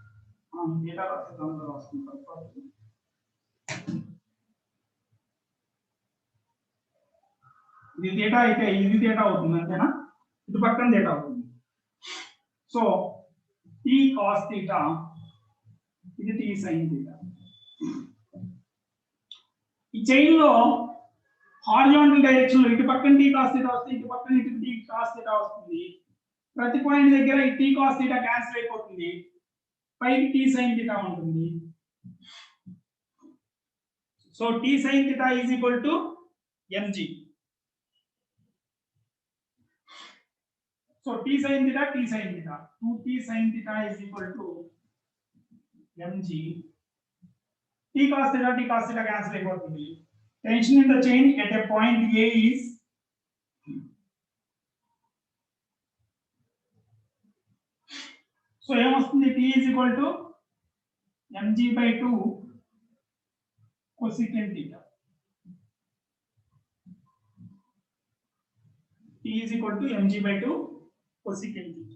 థీటా రాస్తుంది. ఇది థీటా అయితే ఇది థీటా అవుతుంది, అంతేనా? ఇటు పక్కన థీటా అవుతుంది. సో t cos θ, ఇది t sin θ. ఈ చైన్ లో హారిజాంటల్ డైరెక్షన్ లో ఇటు పక్కన t cos θ వస్తుంది, ఇటు పక్కన ఇటు t cos θ వస్తుంది. ప్రతి పాయింట్ దగ్గర ఈ t cos θ క్యాన్సిల్ అయిపోతుంది, పైకి t sin θ ఉంటుంది. So t sin θ is equal to mg. So t sin θ, 2t sin θ is equal to mg. T cos θ cancel అయిపోతుంది. Tension in the chain at a point A is so ఏమొస్తుంది? T is equal to mg/2 cosecant θ. T is equal to mg/2 cosecant θ.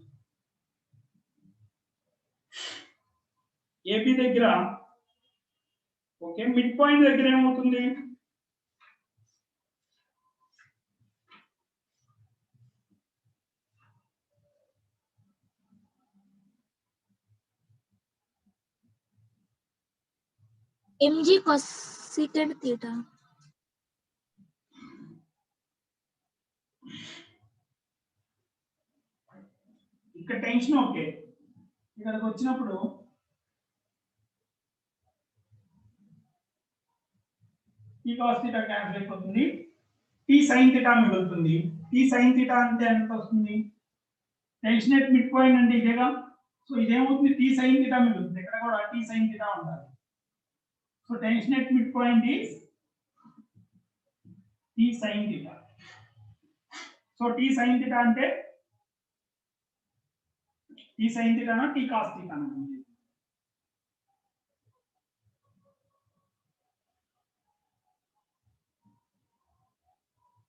AB దగ్గర okay, mid point దగ్గర ఏమవుతుంది? mg cosecant theta. ఇక్కడ tension okay, ఇక్కడికి వచ్చినప్పుడు t cos θ cancel అయిపోతుంది, t sin θ మిగులుతుంది. t sin θ అంటే ఎంత వస్తుంది? టెన్షన్ ఎట్ మిడ్ పాయింట్ అంటే ఇదేగా. సో ఇదేమవుతుంది? t sin θ మిగులుతుంది, ఇక్కడ కూడా t sin θ ఉండాలి. So tension at mid point is t sin θ. So t sin θ అంటే t sin θ నా t cos θ నా?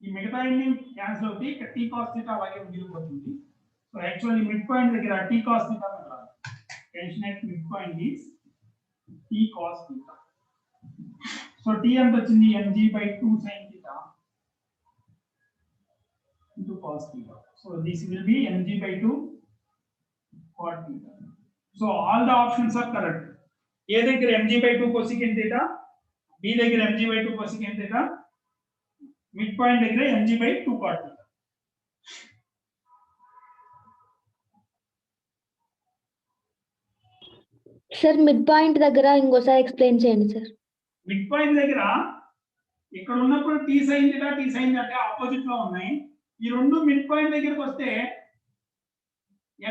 ఈ మిగతా అన్ని క్యాన్సిల్ అవుతాయి, ఇక్కడ t cos θ అలాగే మిగిలిపోతుంది. సో యాక్చువల్లీ మిడ్ పాయింట్ దగ్గర t cos θ మిగలాలి. Tension at mid point is t cos θ. So t ఎంత వచ్చింది? mg/2 sin θ into cos θ. So this will be mg/2 cot θ. So all the options are correct. A దగ్గర mg/2 cosecant θ, B దగ్గర mg/2 cosecant θ, mid point దగ్గర mg/2 cot θ. Sir mid point దగ్గర ఇంకోసారి explain చేయండి sir. Mid point దగ్గర ఇక్కడ ఉన్నప్పుడు t sin θ opposite లో ఉన్నాయి. ఈ రెండు మిడ్ పాయింట్ దగ్గరికి వస్తే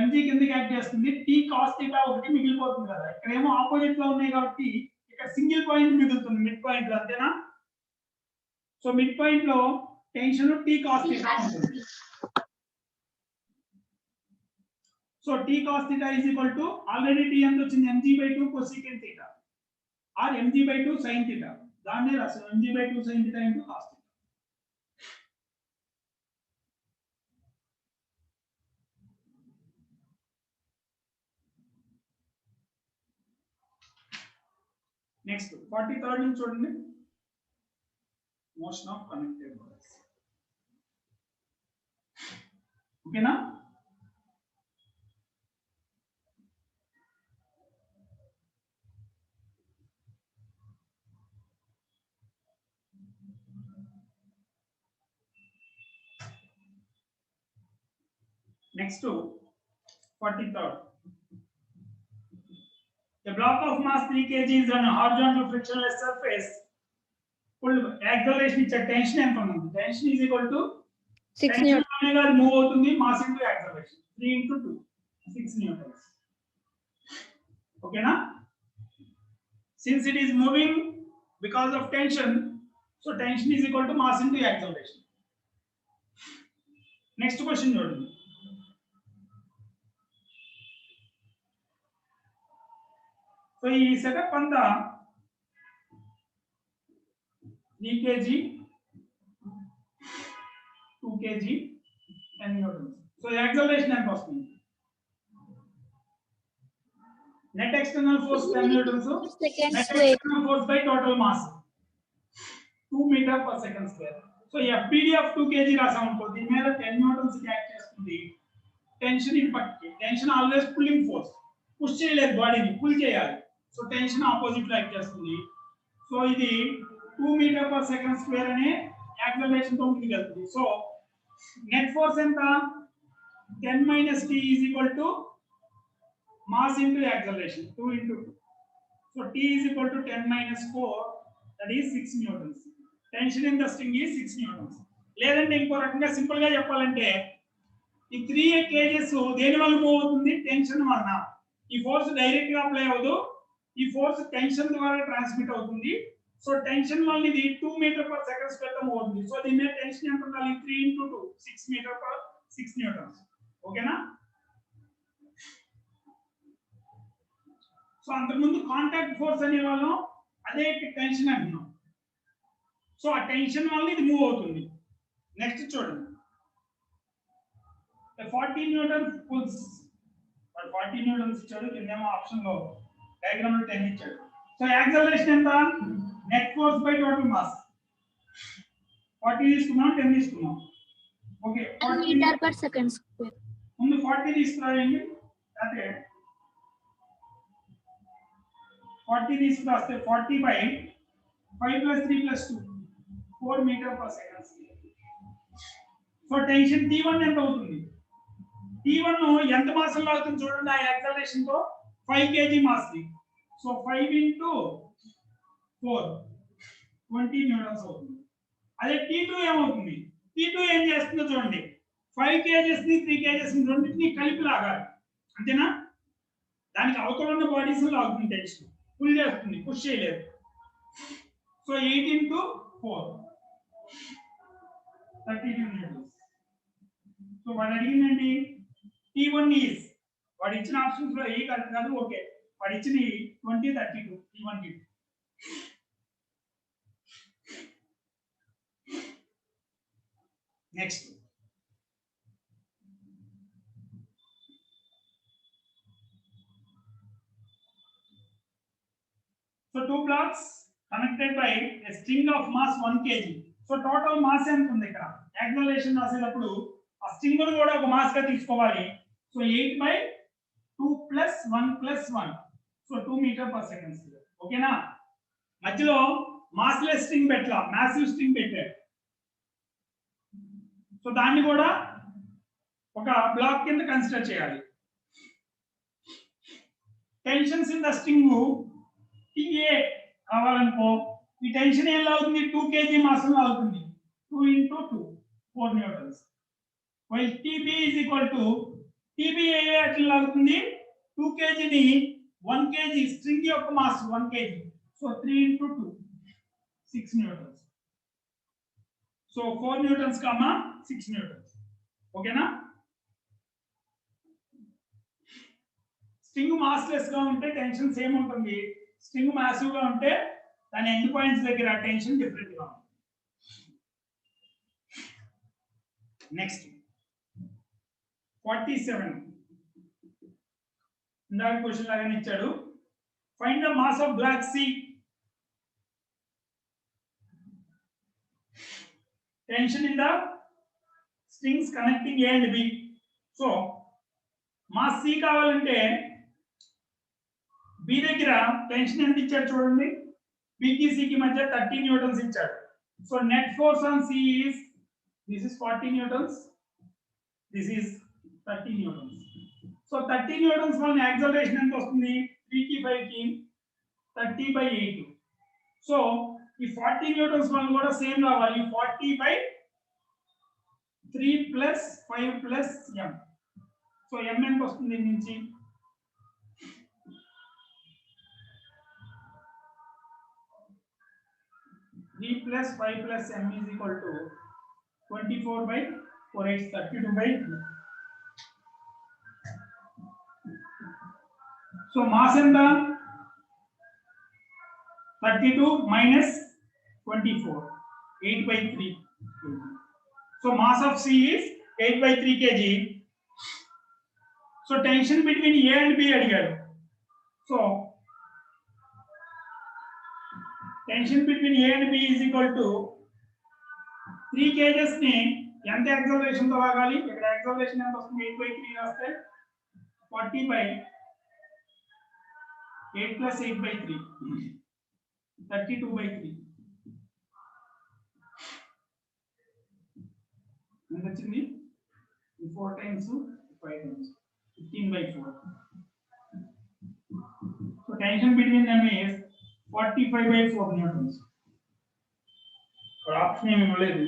mg కిందకి యాక్ట్ చేస్తుంది, t cos θ ఒకటి మిగిలిపోతుంది కదా. ఇక్కడేమో ఆపోజిట్ లో ఉన్నాయి కాబట్టి ఇక్కడ సింగిల్ పాయింట్ మిగులుతుంది మిడ్ పాయింట్ లో, అంతేనా? సో మిడ్ పాయింట్ లో టెన్షన్ t cos θ ఉంటుంది. So t cos θ is equal to already t ఎంత వచ్చింది? mg/2 cosecant θ are mg/2 sin θ. దాన్నే రాసాం, mg/2 sin θ into cos θ. Next 43rd నుంచి చూడండి. Motion of connected wires. ఓకేనా? Next, 43rd. A block of mass 3 kg is on a horizontal frictionless surface. Full acceleration is a tension and tension is equal to 6 tension Newton. omega move అవుతుంది mass into acceleration 3 into 2 6 newtons. Okay na? Since it is moving because of tension, so tension is equal to mass into acceleration. Next question చూడండి. So ఈ setup అంతా 3 kg 2 kg 10 newtons. So acceleration ఎంత వస్తుంది? Net external force 10 newtons. Seconds Net square. external force by total mass 2 meter per second square. So FBD of 2 kg రాసాం అనుకో, దీని మీద 10 newtons act చేస్తుంది. Tension impact, tension always pulling force, push చేయలేదు బాడీని, pull చేయాలి. సో టెన్షన్ ఆపోజిట్ లో act చేస్తుంది. సో ఇది 2 మీటర్ పర్ సెకండ్ స్క్వేర్ అనే యాక్సిలరేషన్ తో ముందుకు వెళ్తుంది. సో నెట్ ఫోర్స్ ఎంత? 10 minus t is equal to mass into acceleration 2 into 2. So t is equal to 10 minus 4, that is 6 newtons. Tension in the string is 6 newtons. లేదంటే ఇంకో రకంగా simple గా చెప్పాలంటే ఈ 3 kgs దేని వల్ల మూవ్ అవుతుంది? టెన్షన్ వలన. ఈ ఫోర్స్ డైరెక్ట్ గా అప్లై అవ్వదు, ఈ ఫోర్స్ టెన్షన్ ద్వారా ట్రాన్స్మిట్ అవుతుంది. సో టెన్షన్ వల్ల ఇది 2 మీటర్ పర్ సెకండ్ స్క్వేర్ తో మూవ్ అవుతుంది. సో దీని మీద టెన్షన్ ఎంత ఉండాలి? 3 into 2 6 మీటర్ పర్ 6 newtons. ఓకేనా? సో అంతకుముందు కాంటాక్ట్ ఫోర్స్ అనే వాళ్ళం, అదే టెన్షన్ అంటున్నాం. సో ఆ టెన్షన్ వల్ల ఇది మూవ్ అవుతుంది. నెక్స్ట్ చూడండి, 40 న్యూటన్ పుల్స్, 40 న్యూటన్స్ ఇచ్చాడు, కిందేమో ఆప్షన్ లో డయాగ్రామ్ లో 10 ఇచ్చాడు. సో యాక్సిలరేషన్ ఎంత? Net force by total mass. 40 తీసుకున్నాం, 10 తీసుకున్నాం. Okay, 1 meter per second square. ముందు 40 తీసుకురాయండి. అదే 40 తీసుకురాస్తే 40 by 5 plus 3 plus 2 4 meter per second. So tension T1 ఎంత అవుతుంది? T1 ఎంత మాస్ లో అవుతుంది చూడండి, ఆ యాక్సిలరేషన్ తో 5 kg మాస్ ని. సో 5 into 4 20 న్యూటన్స్ అవుతుంది. అదే T2 ఏమవుతుంది? T2 ఏం చేస్తుందో చూడండి, 5 kgs ని 3 kgs ని రెండింటిని కలిపి లాగాలి, అంతేనా? దానికి అవతల ఉన్న బాడీస్ లాగుతుంది, టెన్షన్ పుల్ చేస్తుంది, పుష్ చేయలేదు. So 8 into 4 32 newtons. సో వాడు అడిగిందండి T1 ఈజ్, వాడు ఇచ్చిన ఆప్షన్స్ లో ఏ కరెక్ట్ కాదు. ఓకే, వాడు ఇచ్చిన 20 32 T1 T2. Next so 2 blocks connected by a string of mass 1 kg. So total mass ఎంత ఉంది ఇక్కడ? యాక్సిలరేషన్ రాసేటప్పుడు ఆ స్ట్రింగ్ ను కూడా ఒక మాస్ గా తీసుకోవాలి. So 8 by 2 plus 1 plus 1, so 2 meter per second square. ఓకేనా? మధ్యలో మాస్ లెస్ స్ట్రింగ్ పెట్టలా, మ్యాసివ్ స్ట్రింగ్ పెట్టారు. సో దాన్ని కూడా ఒక బ్లాక్ కింద కన్సిడర్ చేయాలి. Tensions in the string TA కావాలనుకో, ఈ టెన్షన్ ఏం అవుతుంది? 2 kg మాస్ లో అవుతుంది. 2 into 2 4 newtons. While TB is equal to TB ఎట్లా అవుతుంది? 2 kg ని 1 kg స్ట్రింగ్ యొక్క mass 1 kg. So 3 into 2 6 newtons. So 4 newtons comma 6 newtons. ఓకేనా? స్ట్రింగ్ మాస్ లెస్ గా ఉంటే టెన్షన్ సేమ్ ఉంటుంది, స్ట్రింగ్ మాసివ్ గా ఉంటే దాని ఎండ్ పాయింట్స్ దగ్గర టెన్షన్ డిఫరెంట్ గా ఉంటుంది. నెక్స్ట్ 47, ఇందాక క్వశ్చన్ లాగానే ఇచ్చాడు. Find the mass of block C. Tension in the strings connecting A and B. So mass C కావాలంటే బి దగ్గర టెన్షన్ ఎంత ఇచ్చాడు చూడండి, బికి సికి మధ్య 30 న్యూటన్స్ ఇచ్చాడు. So net force on C is this is 40 newtons, this is 30 newtons. So 30 newtons వల్ల యాక్సలరేషన్ ఎంత వస్తుంది, 3 కి 5 కి 30/8. సో ఈ 40 న్యూటన్స్ వల్ల కూడా సేమ్ రావాలి, 40/3 plus 5 plus m. So m ఎంత వస్తుంది దీని నుంచి, Three plus 5 plus m is equal to 24/4, it's 32/2. So mass enta 32 minus 24, 8/3. So mass of C is 8/3 kg. So tension between A and B అడిగాడు. So tension between A and B is equal to 3 kgs ని ఎంత acceleration తో లాగాలి, ఇక్కడ acceleration ఎంత వస్తుంది, 8/3 రాస్తే 40/8 plus 8/3 32/3 ఎంత వచ్చింది, 4 times 5 times 15/4. So tension between them is 45/4 newtons. Option ఏమి ఇవ్వలేదు,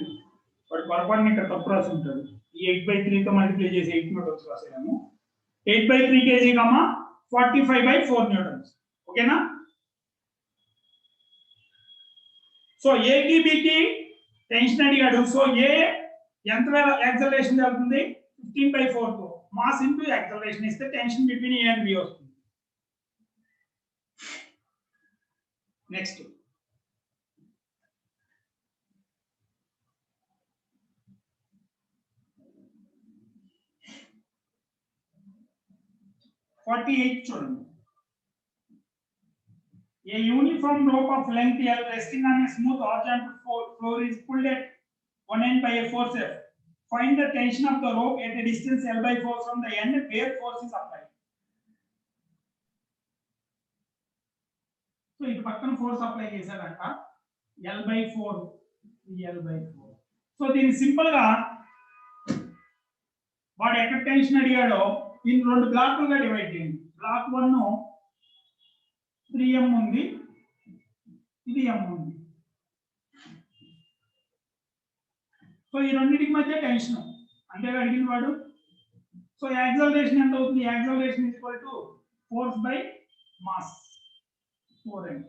వాడు పొరపాటున ఇక్కడ తప్పు రాసి ఉంటాడు. ఈ 8/3 తో మల్టిప్లై చేసి 8 న్యూటన్స్ రాసాము. 8/3 kg, 45/4 న్యూటన్స్. ఓకేనా? సో ఏ కి బి కి టెన్షన్ అడిగాడు. సో ఏ ఎంత యాక్సలరేషన్ జరుగుతుంది, 15/4 తో మాస్ ఇంటూ యాక్సలరేషన్ ఇస్తే tension between A and B వస్తుంది. నెక్స్ట్ చూడండి. A uniform rope of length L resting on a smooth horizontal floor is pulled at one end by a force F. Find the tension of the rope at a distance L/4 from the end where force is applied. So ఇటు పక్కన force apply చేశారంట, L/4 L/4. So దీన్ని simple గా వాడు ఎక్కడ tension అడిగాడో దీన్ని 2 బ్లాక్లుగా divide చేయండి. Black 1 3m ఉంది, ఇది m ఉంది. సో ఈ రెండింటికి మధ్య టెన్షన్ అంతేగా అడిగిన వాడు. సో యాక్సలరేషన్ ఎంత అవుతుంది, acceleration is equal to force by mass 4m.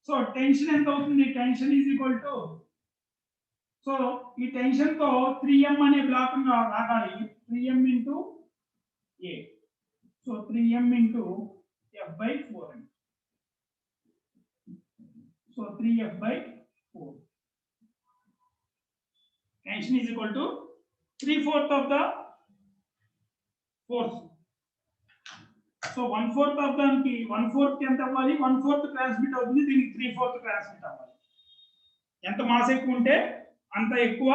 So tension ఎంత అవుతుంది, tension is equal to, so ఈ టెన్షన్ తో 3m అనే బ్లాక్ రాగాలి, 3m into a. So 3m into f/4m. So 3f/4. Tension is equal to 3/4 of the force. So 1/4 of the 1/4 ఎంత అవ్వాలి, 1/4 transmit అవుతుంది, దీనికి 3/4 ట్రాన్స్మిట్ అవ్వాలి. ఎంత మాస్ ఎక్కువ ఉంటే అంత ఎక్కువ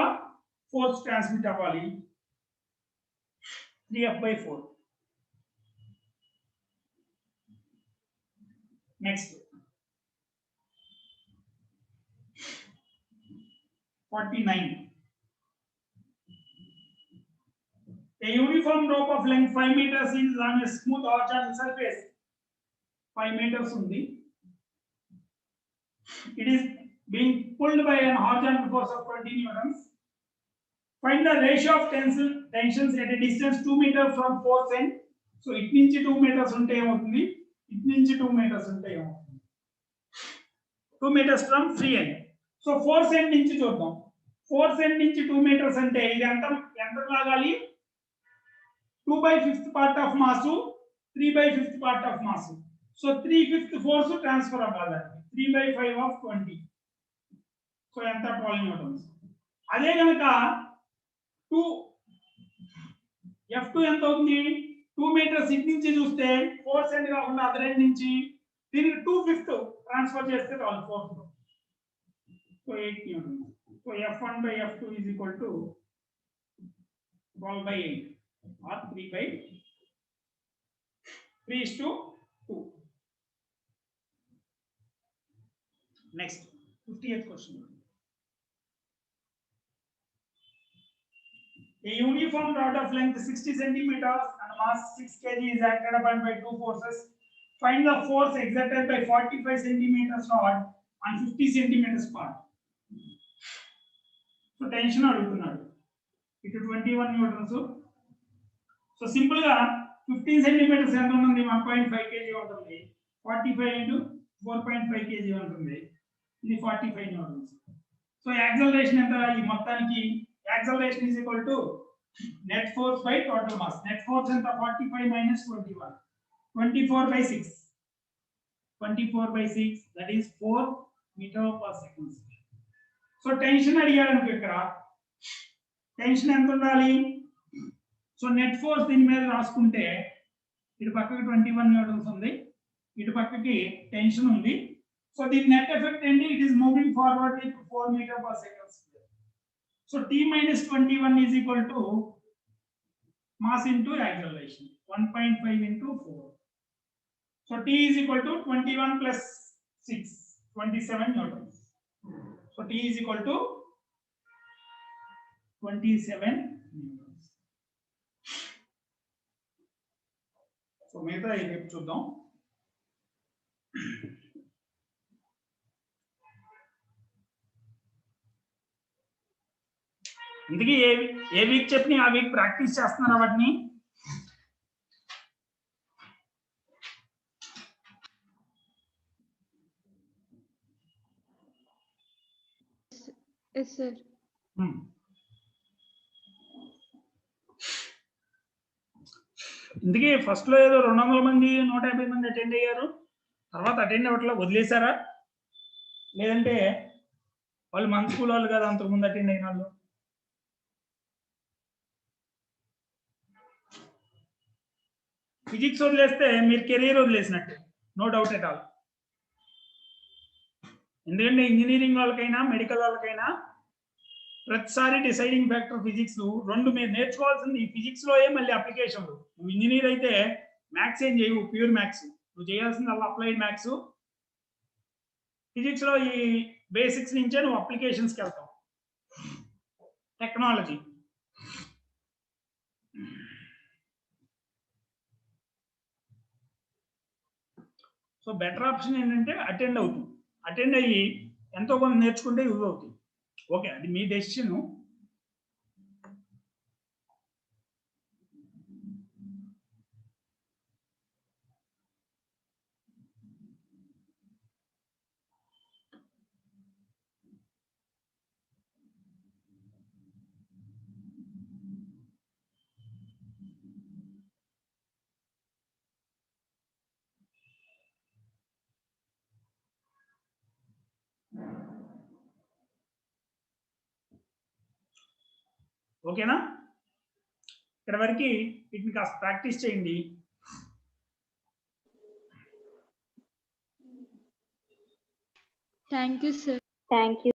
ఫోర్స్ ట్రాన్స్మిట్ అవ్వాలి. 3f/4. Next 49. A uniform rope of length 5 meters is on a smooth horizontal surface. 5 meters ఉంది. It is being pulled by an horizontal force of 20 newtons. Find the ratio of tensions at a distance 2 meters from force end. So it నుంచి 2 meters ఉంటే ఏమవుతుంది, it నుంచి 2 meters ఉంటే ఏమవుతుంది, 2 meters from free end. So force end నుంచి చూద్దాం. Force end నుంచి 2 meters అంటే ఇది ఎంత లాగాలి, 2/5 part of mass, 3/5 part of mass. So 3/5 force transfer అవ్వాలి, 3/5 of 20. సో ఎంత 12 newtons. అదే కనుక F2 ఎంత అవుతుంది, 2 meters ఇటు నుంచి చూస్తే ఫోర్స్ ఎండ్ కాకుండా అదర్ ఎండ్ నుంచి దీనికి 2/5 ట్రాన్స్ఫర్ చేస్తే చాలు force. So 8 newtons. So F1/F2 is equal to 12/8 or 3:2. Next, 50th question. A uniform rod of length 60 centimeters and mass 6 kg is acted upon by two forces. Find the force exerted by 45 centimeters rod on 50 centimeters part. So tension అడుగుతున్నాడు. ఇటు 21 Newton's. So simple గా 15 centimetres ఎంత ఉంటుంది? 1.5 kg ఉంటుంది. 45 into 4.5 kg ఉంటుంది. ఇది 45 Newton's. So acceleration ఎంత? ఈ మొత్తానికి acceleration is equal to net force by total mass. Net force ఎంత? 45 minus 21. 24/6. 24/6, that is 4 meter per second. So tension అడిగాడు అనుకో. ఇక్కడ టెన్షన్ ఎంత ఉండాలి? సో నెట్ ఫోర్స్ దీని మీద రాసుకుంటే ఇటు పక్కకి 21 న్యూటన్స్ ఉంది, ఇటు పక్కకి టెన్షన్ ఉంది. సో దీని నెట్ ఎఫెక్ట్ ఏంటి? It is moving forward with 4 meter per second. So t minus 21 is equal to mass into acceleration, 1.5 into 4. So t is equal to 21 plus 6, 27 newtons. So t is equal to 27 newtons. So మిగతా ఇది చూద్దాం. ఇందుకే ఏ week చెప్పి ఆ week practice చేస్తున్నారా వాటిని? Yes, sir. ఇందుకే first లో ఏదో 200 మంది 150 మంది అటెండ్ అయ్యారు, తర్వాత అటెండ్ అవ్వట్లా వదిలేశారా? లేదంటే వాళ్ళు మన స్కూల్ వాళ్ళు కదా అంతకు ముందు అటెండ్ అయిన వాళ్ళు? ఫిజిక్స్ వదిలేస్తే మీరు కెరీర్ వదిలేసినట్టే, నో డౌట్ ఎట్ ఆల్. ఎందుకంటే ఇంజనీరింగ్ వాళ్ళకైనా మెడికల్ వాళ్ళకైనా ప్రతిసారి డిసైడింగ్ ఫ్యాక్టర్ ఫిజిక్స్. రెండు మీరు నేర్చుకోవాల్సింది ఈ ఫిజిక్స్ లోయే మళ్ళీ అప్లికేషన్లు. నువ్వు ఇంజనీర్ అయితే మ్యాథ్స్ ఏం చేయవు, ప్యూర్ మ్యాథ్స్. నువ్వు చేయాల్సింది అలా అప్లైడ్ మ్యాథ్స్. ఫిజిక్స్ లో ఈ బేసిక్స్ నుంచే నువ్వు అప్లికేషన్స్కి వెళ్తావు. టెక్నాలజీ సో బెటర్ ఆప్షన్ ఏంటంటే అటెండ్ అవుతుంది. అటెండ్ అయ్యి ఎంతో కొంత నేర్చుకుంటే యూజ్ అవుతుంది. ఓకే, అది మీ డెసిషన్. ఓకేనా? ఇక్కడ వరకు వీటిని కాస్త ప్రాక్టీస్ చేయండి. Thank you, sir. Thank you.